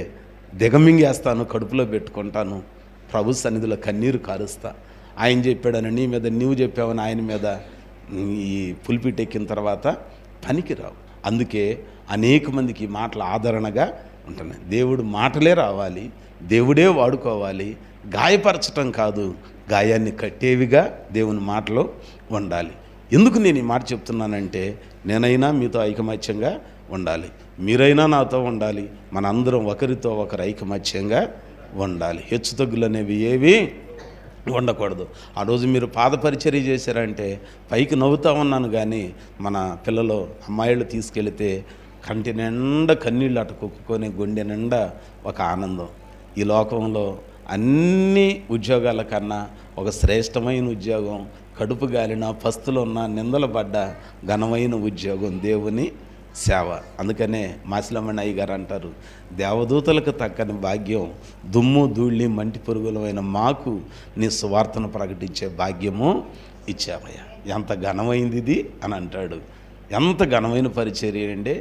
Speaker 1: దిగమింగేస్తాను, కడుపులో పెట్టుకుంటాను, ప్రభు సన్నిధిలో కన్నీరు కారుస్తా. ఆయన చెప్పాడని నీ మీద, నీవు చెప్పావని ఆయన మీద ఈ పులిపిట్ ఎక్కిన తర్వాత పనికిరావు. అందుకే అనేక మందికి ఈ మాటలు ఆదరణగా ఉంటున్నాయి. దేవుడు మాటలే రావాలి, దేవుడే వాడుకోవాలి. గాయపరచటం కాదు, గాయాన్ని కట్టేవిగా దేవుని మాటలు ఉండాలి. ఎందుకు నేను ఈ మాట చెప్తున్నానంటే, నేనైనా మీతో ఐకమత్యంగా ఉండాలి, మీరైనా నాతో ఉండాలి, మనందరం ఒకరితో ఒకరు ఐకమత్యంగా ఉండాలి. హెచ్చుతగ్గులు అనేవి ఏవి ఉండకూడదు. ఆ రోజు మీరు పాదపరిచర్య చేశారంటే పైకి నవ్వుతా ఉన్నాను, కానీ మన పిల్లలు అమ్మాయిలు తీసుకెళితే కంటి నిండా కన్నీళ్ళు అటుకుని గుండె నిండా ఒక ఆనందం. ఈ లోకంలో అన్ని ఉద్యోగాల కన్నా ఒక శ్రేష్టమైన ఉద్యోగం, కడుపు గాలిన పస్తులు ఉన్న నిందలు పడ్డ ఘనమైన ఉద్యోగం దేవుని సేవ. అందుకనే మాసిలమ్మని అయ్య గారు అంటారు, దేవదూతలకు తక్కని భాగ్యం దుమ్ము ధూళి మంటి పురుగులమైన మాకు నీ సువార్తను ప్రకటించే భాగ్యము ఇచ్చావయ్యా. ఎంత ఘనమైంది ఇది అని అంటాడు. ఎంత ఘనమైన పరిచర్య అండి.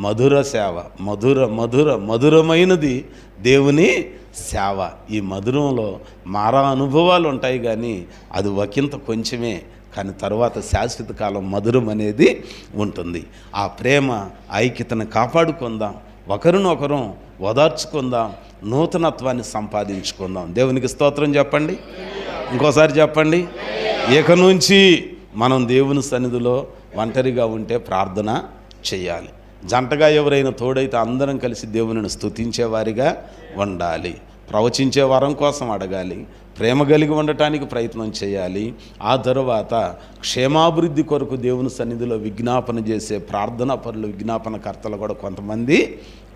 Speaker 1: మధుర సేవ, మధురమైనది దేవుని సేవ. ఈ మధురంలో మారా అనుభవాలు ఉంటాయి, కానీ అది ఒకంత కొంచెమే, కానీ తర్వాత శాశ్వత కాలం మధురం అనేది ఉంటుంది. ఆ ప్రేమ ఐక్యతను కాపాడుకుందాం, ఒకరినొకరం ఓదార్చుకుందాం, నూతనత్వాన్ని సంపాదించుకుందాం. దేవునికి స్తోత్రం చెప్పండి, ఇంకోసారి చెప్పండి. ఇక నుంచి మనం దేవుని సన్నిధిలో ఒంటరిగా ఉంటే ప్రార్థన చేయాలి. జంటగా ఎవరైనా తోడైతే అందరం కలిసి దేవునిని స్తుతించేవారిగా ఉండాలి. ప్రవచించే వరం కోసం అడగాలి, ప్రేమ కలిగి ఉండటానికి ప్రయత్నం చేయాలి. ఆ తరువాత క్షేమాభివృద్ధి కొరకు దేవుని సన్నిధిలో విజ్ఞాపన చేసే ప్రార్థనా పరులు, విజ్ఞాపనకర్తలు కూడా కొంతమంది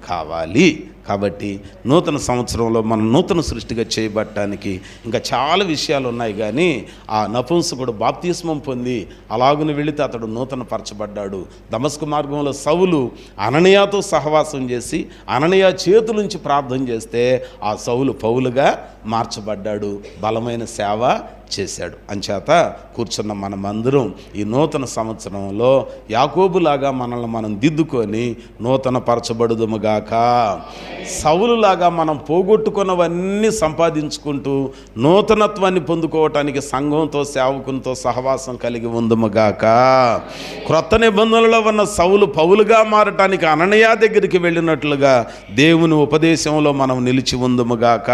Speaker 1: కావాలి. కాబట్టి నూతన సంవత్సరంలో మనం నూతన సృష్టిగా చేయబట్టడానికి ఇంకా చాలా విషయాలు ఉన్నాయి, కానీ ఆ నపుంసకుడు బాప్తిస్మం పొంది అలాగున వెళితే అతడు నూతన పరచబడ్డాడు. దమస్కు మార్గంలో సౌలు అననీయాతో సహవాసం చేసి అననీయ చేతులుంచి ప్రార్థన చేస్తే ఆ సౌలు పౌలుగా మార్చబడ్డాడు, బలమైన సేవ చేశాడు. అంచేత కూర్చున్న మనమందరం ఈ నూతన సంవత్సరంలో యాకోబులాగా మనల్ని మనం దిద్దుకొని నూతన పరచబడుదుముగాక. సౌలులాగా మనం పోగొట్టుకున్నవన్నీ సంపాదించుకుంటూ నూతనత్వాన్ని పొందుకోవటానికి సంఘంతో సేవకునితో సహవాసం కలిగి ఉందుముగాక. క్రొత్త నిబంధనలో ఉన్న సౌలు పౌలుగా మారటానికి అననీయ దగ్గరికి వెళ్ళినట్లుగా దేవుని ఉపదేశంలో మనం నిలిచి ఉందుముగాక.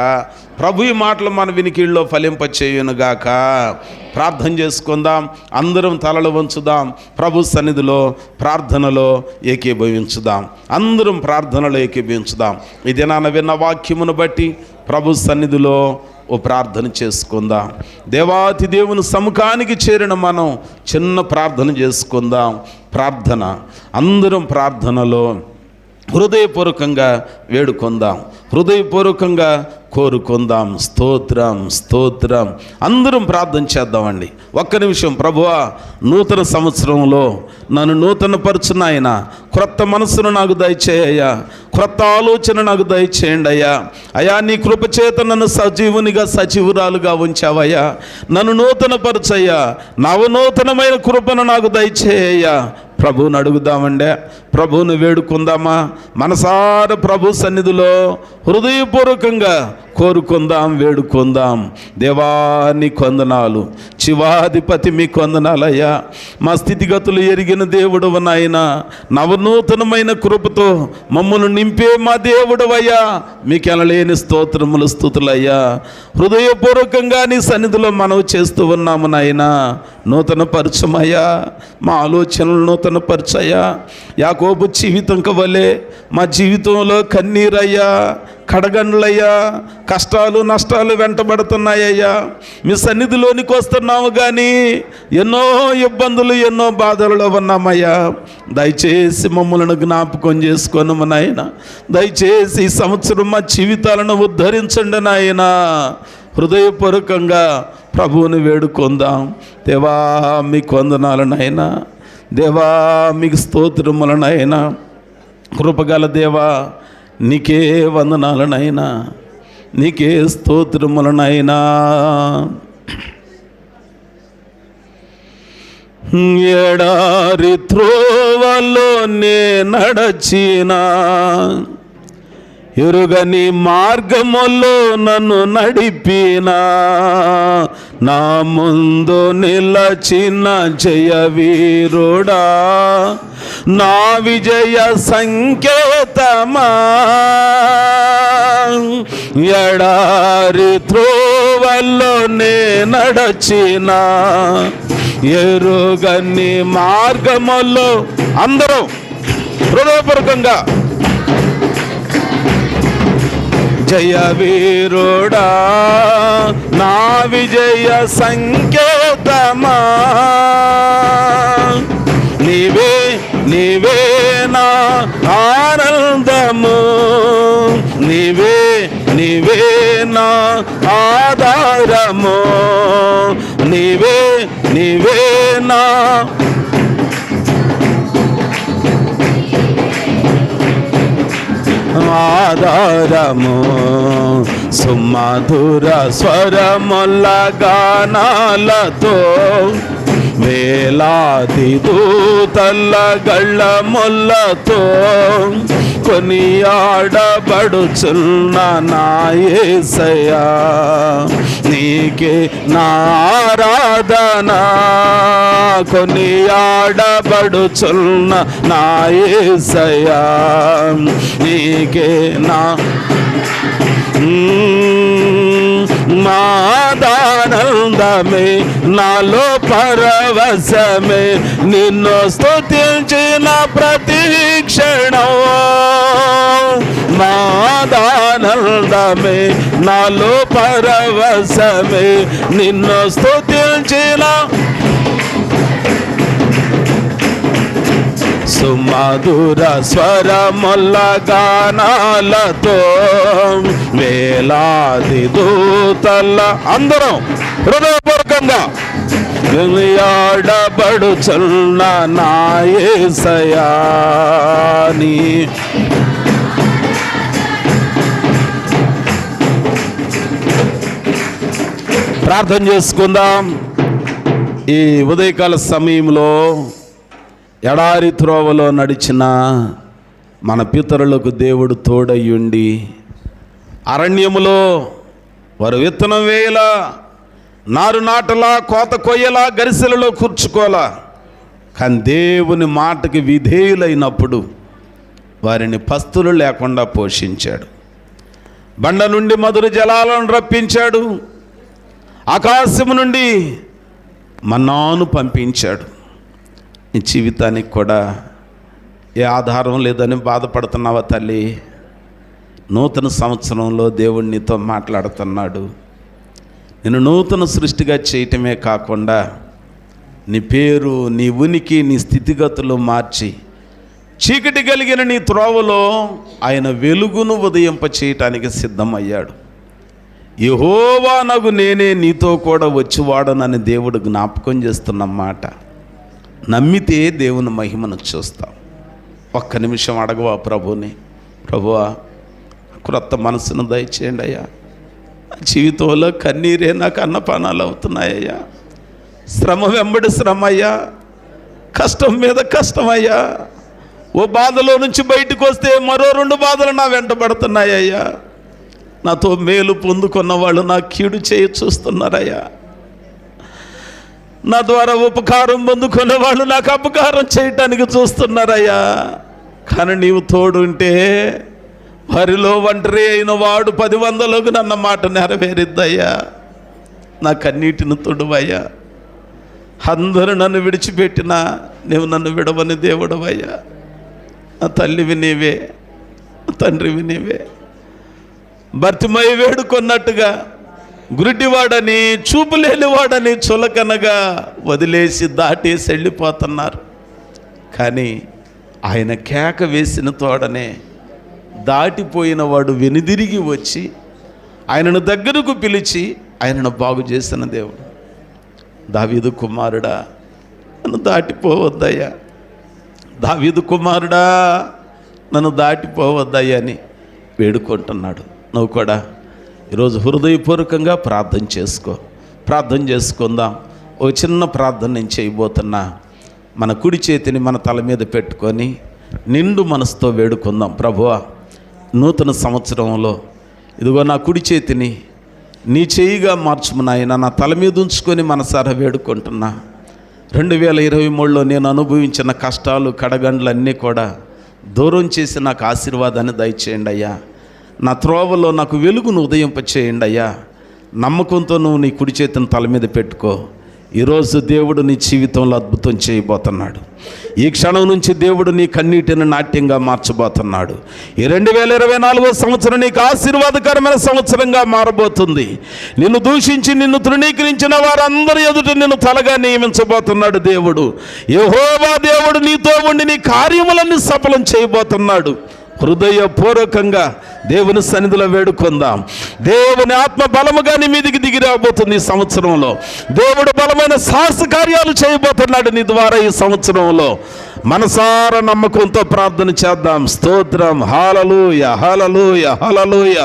Speaker 1: ప్రభు ఈ మాటలు మన వినికిడిలో ఫలింపచేయునుగాక. ప్రార్థన చేసుకుందాం, అందరం తలలు వంచుదాం, ప్రభు సన్నిధిలో ప్రార్థనలో ఏకీభవించుదాం, అందరం ప్రార్థనలో ఏకీభవించుదాం. ఈ దినాన విన్న వాక్యమును బట్టి ప్రభు సన్నిధిలో ఓ ప్రార్థన చేసుకుందాం. దేవాతి దేవుని సముఖానికి చేరిన మనం చిన్న ప్రార్థన చేసుకుందాం. ప్రార్థన, అందరం ప్రార్థనలో హృదయపూర్వకంగా వేడుకుందాం, హృదయపూర్వకంగా కోరుకుందాం. స్తోత్రం, స్తోత్రం. అందరం ప్రార్థన చేద్దామండి. ఒక్క నిమిషం. ప్రభువా, నూతన సంవత్సరంలో నన్ను నూతనపరచున ఆయన, క్రొత్త మనసును నాకు దయచేయ్యా, క్రొత్త ఆలోచన నాకు దయచేయండి అయ్యా. అయ్యా, నీ కృపచేత నన్ను సజీవునిగా సజీవురాలుగా ఉంచావయ్యా. నన్ను నూతనపరచయ్యా, నవనూతనమైన కృపను నాకు దయచేయ్యా. ప్రభువుని అడుగుదామండే, ప్రభువుని వేడుకుందామా? మనసార ప్రభు సన్నిధిలో హృదయపూర్వకంగా కోరుకుందాం, వేడుకుందాం. దేవాని కొందనాలు, శివాధిపతి మీ కొందనాలయ్యా. మా స్థితిగతులు ఎరిగిన దేవుడు నాయన, నవనూతనమైన కృపతో మమ్మల్ని నింపే మా దేవుడవయ్యా. మీకు ఎనలేని స్తోత్రములు, స్తుతులయ్యా. హృదయపూర్వకంగా నీ సన్నిధిలో మనవి చేస్తూ ఉన్నాము నాయన. నూతన పరచమయ్యా, మా ఆలోచనలు నూతన పరచయ్యా. యాకోబు జీవితం వలె మా జీవితంలో కన్నీరయ్యా, కడగండ్లయ్యా, కష్టాలు నష్టాలు వెంటబడుతున్నాయ్యా. మీ సన్నిధిలోనికి వస్తున్నాము, కానీ ఎన్నో ఇబ్బందులు ఎన్నో బాధలలో ఉన్నామయ్యా. దయచేసి మమ్మల్ని జ్ఞాపకం చేసుకొను నాయన. దయచేసి ఈ సంవత్సరం మా జీవితాలను ఉద్ధరించండి నాయన. హృదయపూర్వకంగా ప్రభువుని వేడుకుందాం. దేవా, మీకు వందనాలు నాయన. దేవా, మీకు స్తోత్రములు నాయన. కృపగల దేవా, నీకే వందనాలు నాయనా, నీకే స్తోత్రములు నాయనా. ఎడారి త్రోవలో నే నడచినా, ఎరుగని మార్గములో నన్ను నడిపినా, నా ముందు నిలచిన జయవీరుడా, నా విజయ సంకేతమా. ఎడారి త్రోవల్లో నే నడచిన, ఎరుగని మార్గములో, అందరూ హృదయపూర్వకంగా జయ వీరుడా నా విజయ సంకేతమా, నీవే నీవే నా ఆనందము, నీవే నీవే నా ఆధారము, నీవే నీవే నా ఆధారము. సుమధుర స్వరముల గానాలతో వేలాది దూతల గళ్ళములతో కొనియాడబడుచున్న నా యేసయ్యా, నీకే నా ఆరాధన. కొనియాడబడుచున్న నా యేసయ్యా, నీకే నా మాదానందమే నాలో పరవశమే, నిన్ను స్తుతించిన ప్రతి క్షణం. మాదానందమే నాలో పరవశమే, నిన్ను స్తుతించిన సుమధుర స్వరముల గానాలతో వేలాది దూతల అందరం హృదయపూర్వకంగా కొనియాడబడుచున్న నా యేసయ్యా, నీ ప్రార్థన చేసుకుందాం. ఈ ఉదయకాల సమయంలో ఎడారి త్రోవలో నడిచిన మన పితరులకు దేవుడు తోడయ్యుండి, అరణ్యములో వారు విత్తనం వేయలా, నారు నాటలా, కోత కొయ్యలా, గరిసెలలో కూర్చుకోలా. కానీ దేవుని మాటకి విధేయులైనప్పుడు వారిని పస్తులు లేకుండా పోషించాడు. బండ నుండి మధుర జలాలను రప్పించాడు. ఆకాశము నుండి మన్నాను పంపించాడు. నీ జీవితానికి కూడా ఏ ఆధారం లేదని బాధపడుతున్నావా తల్లి? నూతన సంవత్సరంలో దేవుడు నీతో మాట్లాడుతున్నాడు. నేను నూతన సృష్టిగా చేయటమే కాకుండా నీ పేరు, నీ ఉనికి, నీ స్థితిగతులు మార్చి చీకటి కలిగిన నీ త్రోవలో ఆయన వెలుగును ఉదయింప చేయటానికి సిద్ధమయ్యాడు. యెహోవా నగు నేనే నీతో కూడా వచ్చివాడనని దేవుడు జ్ఞాపకం చేస్తున్నమాట. నమ్మితే దేవుని మహిమను చూస్తాం. ఒక్క నిమిషం అడగవా ప్రభుని, ప్రభువా క్రొత్త మనసును దయచేయండి అయ్యా. జీవితంలో కన్నీరే నాకు అన్నపానాలు అవుతున్నాయ్యా. శ్రమ వెంబడి శ్రమ అయ్యా, కష్టం మీద కష్టమయ్యా. ఓ బాధలో నుంచి బయటకు వస్తే మరో 2 బాధలు నా వెంట పడుతున్నాయ్యా. నాతో మేలు పొందుకున్న వాళ్ళు నా కీడు చేయి చూస్తున్నారయ్యా. నా ద్వారా ఉపకారం పొందుకున్న వాళ్ళు నాకు అపకారం చేయటానికి చూస్తున్నారయ్యా. కానీ నీవు తోడుంటే వారిలో ఒంటరి అయిన వాడు 10 నన్న మాట నెరవేరిద్దయ్యా. నా కన్నీటిని తొడువయ్యా. అందరూ నన్ను విడిచిపెట్టినా నీవు నన్ను విడవని దేవుడవయ్యా. నా తల్లివి నీవే, తండ్రివి నీవే. భర్తిమై వేడుకొన్నట్టుగా గురిటివాడని, చూపులేనివాడని చులకనగా వదిలేసి దాటేసి వెళ్ళిపోతున్నారు. కానీ ఆయన కేక వేసిన తోడనే దాటిపోయిన వాడు వెనుదిరిగి వచ్చి ఆయనను దగ్గరకు పిలిచి ఆయనను బాగు చేసిన దేవుడు. దావీదు కుమారుడా నన్ను దాటిపోవద్దయ్యా, దావీదు కుమారుడా నన్ను దాటిపోవద్దయ్యా అని వేడుకుంటున్నాడు. నువ్వు కూడా ఈరోజు హృదయపూర్వకంగా ప్రార్థన చేసుకో. ప్రార్థన చేసుకుందాం. ఓ చిన్న ప్రార్థన నేను చేయబోతున్నా. మన కుడి చేతిని మన తల మీద పెట్టుకొని నిండు మనసుతో వేడుకుందాం. ప్రభువా, నూతన సంవత్సరంలో ఇదిగో నా కుడి చేతిని నీ చేయిగా మార్చుము నాయన. నా తల మీద ఉంచుకొని మనసారా వేడుకుంటున్నా. 2023లో నేను అనుభవించిన కష్టాలు, కడగండ్లు అన్నీ కూడా దూరం చేసి నాకు ఆశీర్వాదాన్ని దయచేయండి అయ్యా. నా త్రోవలో నాకు వెలుగును ఉదయింప చేయండి అయ్యా. నమ్మకంతో నువ్వు నీ కుడి చేతిని తల మీద పెట్టుకో. ఈరోజు దేవుడు నీ జీవితంలో అద్భుతం చేయబోతున్నాడు. ఈ క్షణం నుంచి దేవుడు నీ కన్నీటిని నాట్యంగా మార్చబోతున్నాడు. ఈ 2024 సంవత్సరం నీకు ఆశీర్వాదకరమైన సంవత్సరంగా మారబోతుంది. నిన్ను దూషించి నిన్ను తృణీకరించిన వారందరి ఎదుట నిన్ను తలగా నియమించబోతున్నాడు దేవుడు. యెహోవా దేవుడు నీతో ఉండి నీ కార్యములన్నీ సఫలం చేయబోతున్నాడు. హృదయపూర్వకంగా దేవుని సన్నిధిలో వేడుకుందాం. దేవుని ఆత్మ బలముగా నీ మీదికి దిగి రాబోతుంది. ఈ సంవత్సరంలో దేవుడు బలమైన సాహస కార్యాలు చేయబోతున్నాడు నీ ద్వారా. ఈ సంవత్సరంలో మనసారా నమ్మకంతో ప్రార్థన చేద్దాం. స్తోత్రం. హల్లెలూయా, హల్లెలూయా, హల్లెలూయా.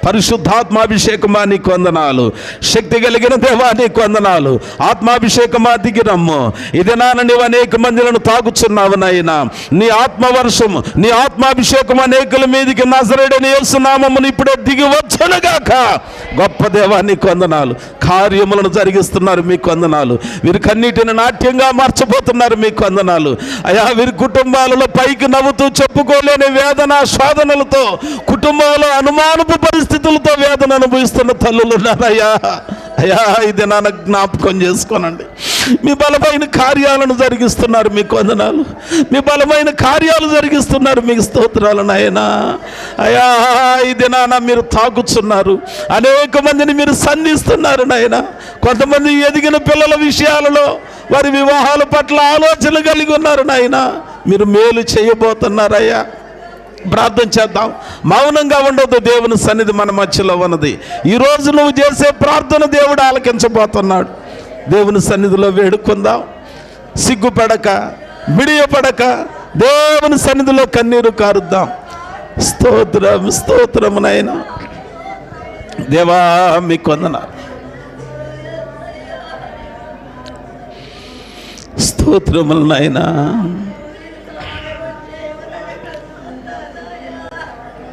Speaker 1: పరిశుద్ధాత్మాభిషేకమా నీకు వందనాలు. శక్తి కలిగిన దేవా నీకు వందనాలు. ఆత్మాభిషేకమా దిగి రమ్ము. ఇది నాన్న నీవు అనేక మందిలను తాగుచున్నావు నాయనా. నీ ఆత్మవర్షము, నీ ఆత్మాభిషేకం అనేకుల మీదికి నజరేయుడైన యేసు నామమున ఇప్పుడే దిగి వచ్చునుగాక. గొప్ప దేవా నీకు వందనాలు. కార్యములను జరిగిస్తున్నారు మీకు వందనాలు. వీరి కన్నీటిని నాట్యంగా మార్చబోతున్నారు మీకు వందనాలు అయ్యా. వీరి కుటుంబాలలో పైకి నవ్వుతూ చెప్పుకోలేని వేదన శోధనలతో, కుటుంబంలో అనుమానపు పరిస్థితులతో వేదన అనుభవిస్తున్న తల్లులు ఉన్నారయ్యా. అయ్యా, ఇది నాన్న జ్ఞాపకం చేసుకోనండి. మీ బలమైన కార్యాలను జరిగిస్తున్నారు మీకు వందనాలు. మీ బలమైన కార్యాలు జరిగిస్తున్నారు మీకు స్తోత్రాలు నాయనా. అయ్యా, ఇది నాన్న మీరు తాగుతున్నారు. అనేక మందిని మీరు సంధిస్తున్నారు నాయనా. కొంతమంది ఎదిగిన పిల్లల విషయాలలో వారి వివాహాల పట్ల ఆలోచనలు కలిగి ఉన్నారు నాయనా. మీరు మేలు చేయబోతున్నారయ్యా. ప్రార్థన చేద్దాం. మౌనంగా ఉండొద్దు. దేవుని సన్నిధి మన మధ్యలో ఉన్నది. ఈరోజు నువ్వు చేసే ప్రార్థన దేవుడు ఆలకించబోతున్నాడు. దేవుని సన్నిధిలో వేడుకుందాం. సిగ్గుపడక, బిడియపడక దేవుని సన్నిధిలో కన్నీరు కారుద్దాం. స్తోత్రం, స్తోత్రము నాయనా. దేవా మీకు వందనాలు. స్తోత్రములు నాయనా.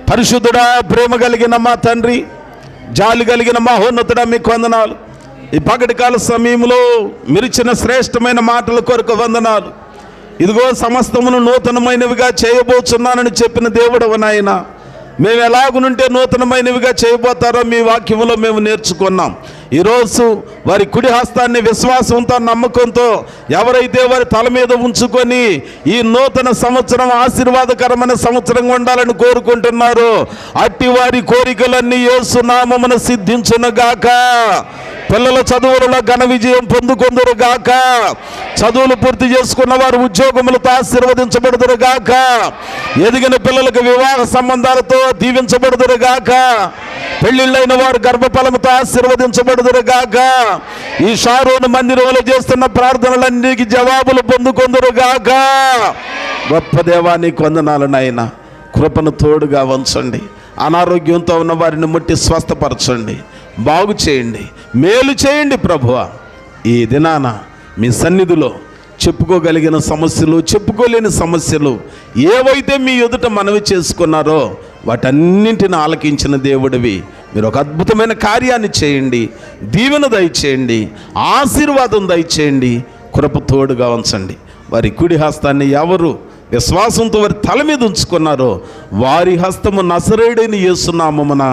Speaker 1: పరిశుద్ధుడా, ప్రేమ కలిగిన మా తండ్రి, జాలి కలిగిన మహోన్నతుడా మీకు వందనాలు. ఈ పగటి కాల సమయంలో మీరిచ్చిన శ్రేష్టమైన మాటల కొరకు వందనాలు. ఇదిగో సమస్తమును నూతనమైనవిగా చేయబోతున్నానని చెప్పిన దేవుడవు నాయన. మేము ఎలాగునుంటే నూతనమైనవిగా చేయబోతారో మీ వాక్యంలో మేము నేర్చుకున్నాం. ఈరోజు వారి కుడి హస్తాన్ని విశ్వాసంతో, నమ్మకంతో ఎవరైతే వారి తల మీద ఉంచుకొని ఈ నూతన సంవత్సరం ఆశీర్వాదకరమైన సంవత్సరంగా ఉండాలని కోరుకుంటున్నారో అట్టి వారి కోరికలన్నీ యేసు నామమున సిద్ధించునుగాక. పిల్లల చదువులలో ఘన విజయం పొందుకొందురుగాక. చదువులు పూర్తి చేసుకున్న వారు ఉద్యోగములతో ఆశీర్వదించబడుదురుగాక. ఎదిగిన పిల్లలకు వివాహ సంబంధాలతో దీవించబడుదురుగాక. పెళ్లిళ్ళైన వారు గర్భఫలముతో ఆశీర్వదించబడుదురుగాక. ఈ షారోను మందిరంలో చేస్తున్న ప్రార్థనలన్నిటికీ జవాబులు పొందుకొందురుగాక. గొప్ప దేవానికి వందనాలు నాయనా. కృపను తోడుగా ఉంచండి. అనారోగ్యంతో ఉన్న వారిని ముట్టి స్వస్థపరచండి, బాగు చేయండి, మేలు చేయండి ప్రభువా. ఈ దినాన మీ సన్నిధిలో చెప్పుకోగలిగిన సమస్యలు, చెప్పుకోలేని సమస్యలు ఏవైతే మీ ఎదుట మనవి చేసుకున్నారో వాటన్నింటిని ఆలకించిన దేవుడివి. మీరు ఒక అద్భుతమైన కార్యాన్ని చేయండి. దీవెన దయచేయండి, ఆశీర్వాదం దయచేయండి, కృప తోడుగా ఉంచండి. వారి కుడి హస్తాన్ని ఎవరు విశ్వాసంతో వారి తల మీద ఉంచుకున్నారో వారి హస్తము నజరేయుడైన యేసు నామమున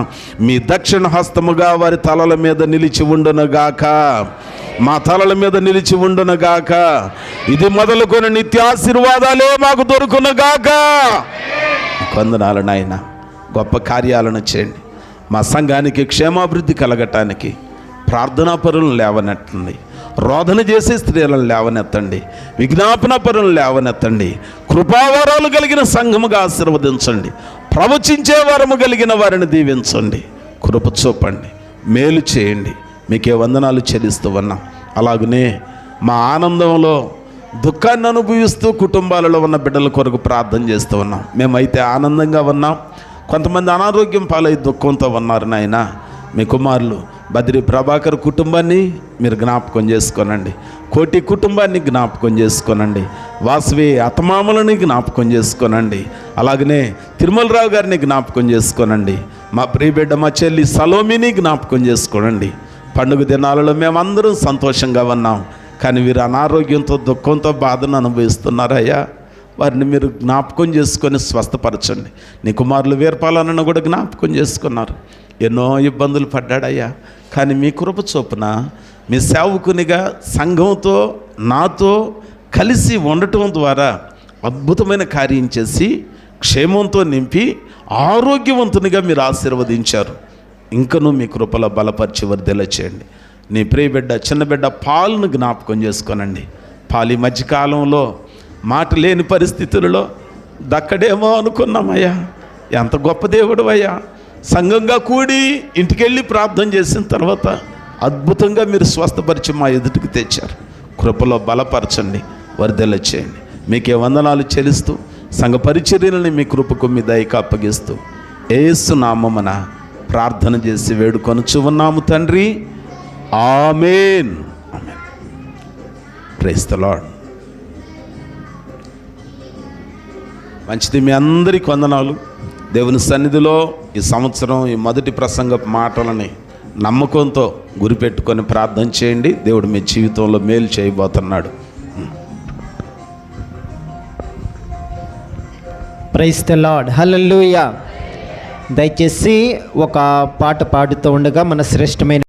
Speaker 1: మీ దక్షిణ హస్తముగా వారి తలల మీద నిలిచి ఉండునుగాక. మా తలల మీద నిలిచి ఉండునుగాక. ఇది మొదలుకొని నిత్యాశీర్వాదాలే మాకు దొరుకునుగాక. వందనాలు నాయన. గొప్ప కార్యాలను చేయండి. మా సంఘానికి క్షేమాభివృద్ధి కలగటానికి ప్రార్థనా పరులను లేవనెత్తండి. రోదన చేసే స్త్రీలను లేవనెత్తండి. విజ్ఞాపన పరులను లేవనెత్తండి. కృపావరాలు కలిగిన సంఘముగా ఆశీర్వదించండి. ప్రవచించే వరము కలిగిన వారిని దీవించండి. కృప చూపండి, మేలు చేయండి. మీకే వందనాలు చెల్లిస్తూ ఉన్నాం. అలాగనే మా ఆనందంలో దుఃఖాన్ని అనుభవిస్తూ కుటుంబాలలో ఉన్న బిడ్డల కొరకు ప్రార్థన చేస్తూ ఉన్నాం. మేమైతే ఆనందంగా ఉన్నాం. కొంతమంది అనారోగ్యం పాలై దుఃఖంతో ఉన్నారు నాయన. మీ కుమారులు బద్రి ప్రభాకర్ కుటుంబాన్ని మీరు జ్ఞాపకం చేసుకోనండి. కోటి కుటుంబాన్ని జ్ఞాపకం చేసుకోనండి. వాసవి అత్తమామలని జ్ఞాపకం చేసుకోనండి. అలాగనే తిరుమలరావు గారిని జ్ఞాపకం చేసుకోనండి. మా ప్రియబిడ్డ మా చెల్లి సలోమిని జ్ఞాపకం చేసుకోనండి. పండుగ దినాలలో మేమందరం సంతోషంగా ఉన్నాం. కానీ వీరు అనారోగ్యంతో దుఃఖంతో బాధను అనుభవిస్తున్నారయ్యా. వారిని మీరు జ్ఞాపకం చేసుకొని స్వస్థపరచండి. నీ కుమారులు వీరపాలనను కూడా జ్ఞాపకం చేసుకున్నారు. ఎన్నో ఇబ్బందులు పడ్డాడయ్యా, కానీ మీ కృప చొప్పున మీ సేవకునిగా సంఘంతో నాతో కలిసి ఉండటం ద్వారా అద్భుతమైన కార్యం చేసి క్షేమంతో నింపి ఆరోగ్యవంతునిగా మీరు ఆశీర్వదించారు. ఇంకనూ మీ కృపలో బలపరిచి వర్ధిల్ల చేయండి. నీ ప్రియ బిడ్డ, చిన్న బిడ్డ పాలును జ్ఞాపకం చేసుకోనండి. పాలు ఈ మధ్యకాలంలో మాట లేని పరిస్థితులలో దక్కడేమో అనుకున్నామయ్యా. ఎంత గొప్ప దేవుడు అయ్యా. సంఘంగా కూడి ఇంటికెళ్ళి ప్రార్థన చేసిన తర్వాత అద్భుతంగా మీరు స్వస్థపరిచి మా ఎదుటికి తెచ్చారు. కృపలో బలపరచండి, వర్ధిల్ల చేయండి. మీకే వందనాలు చెల్లిస్తూ సంఘ పరిచర్యలని మీ కృపకు మీ దయకు అప్పగిస్తూ యేసు నామమున ప్రార్థన చేసి వేడుకొనుచు ఉన్నాము తండ్రి. Amen. Amen. Praise the Lord. మంచిది, మీ అందరికీ వందనాలు. దేవుని సన్నిధిలో ఈ సంవత్సరం ఈ మొదటి ప్రసంగ మాటలని నమ్మకంతో గురిపెట్టుకొని ప్రార్థన చేయండి. దేవుడు మీ జీవితంలో మేలు చేయబోతున్నాడు.
Speaker 2: Praise the Lord. హల్లెలూయా. దయచేసి ఒక పాట పాడుతూ ఉండగా మన శ్రేష్టమైన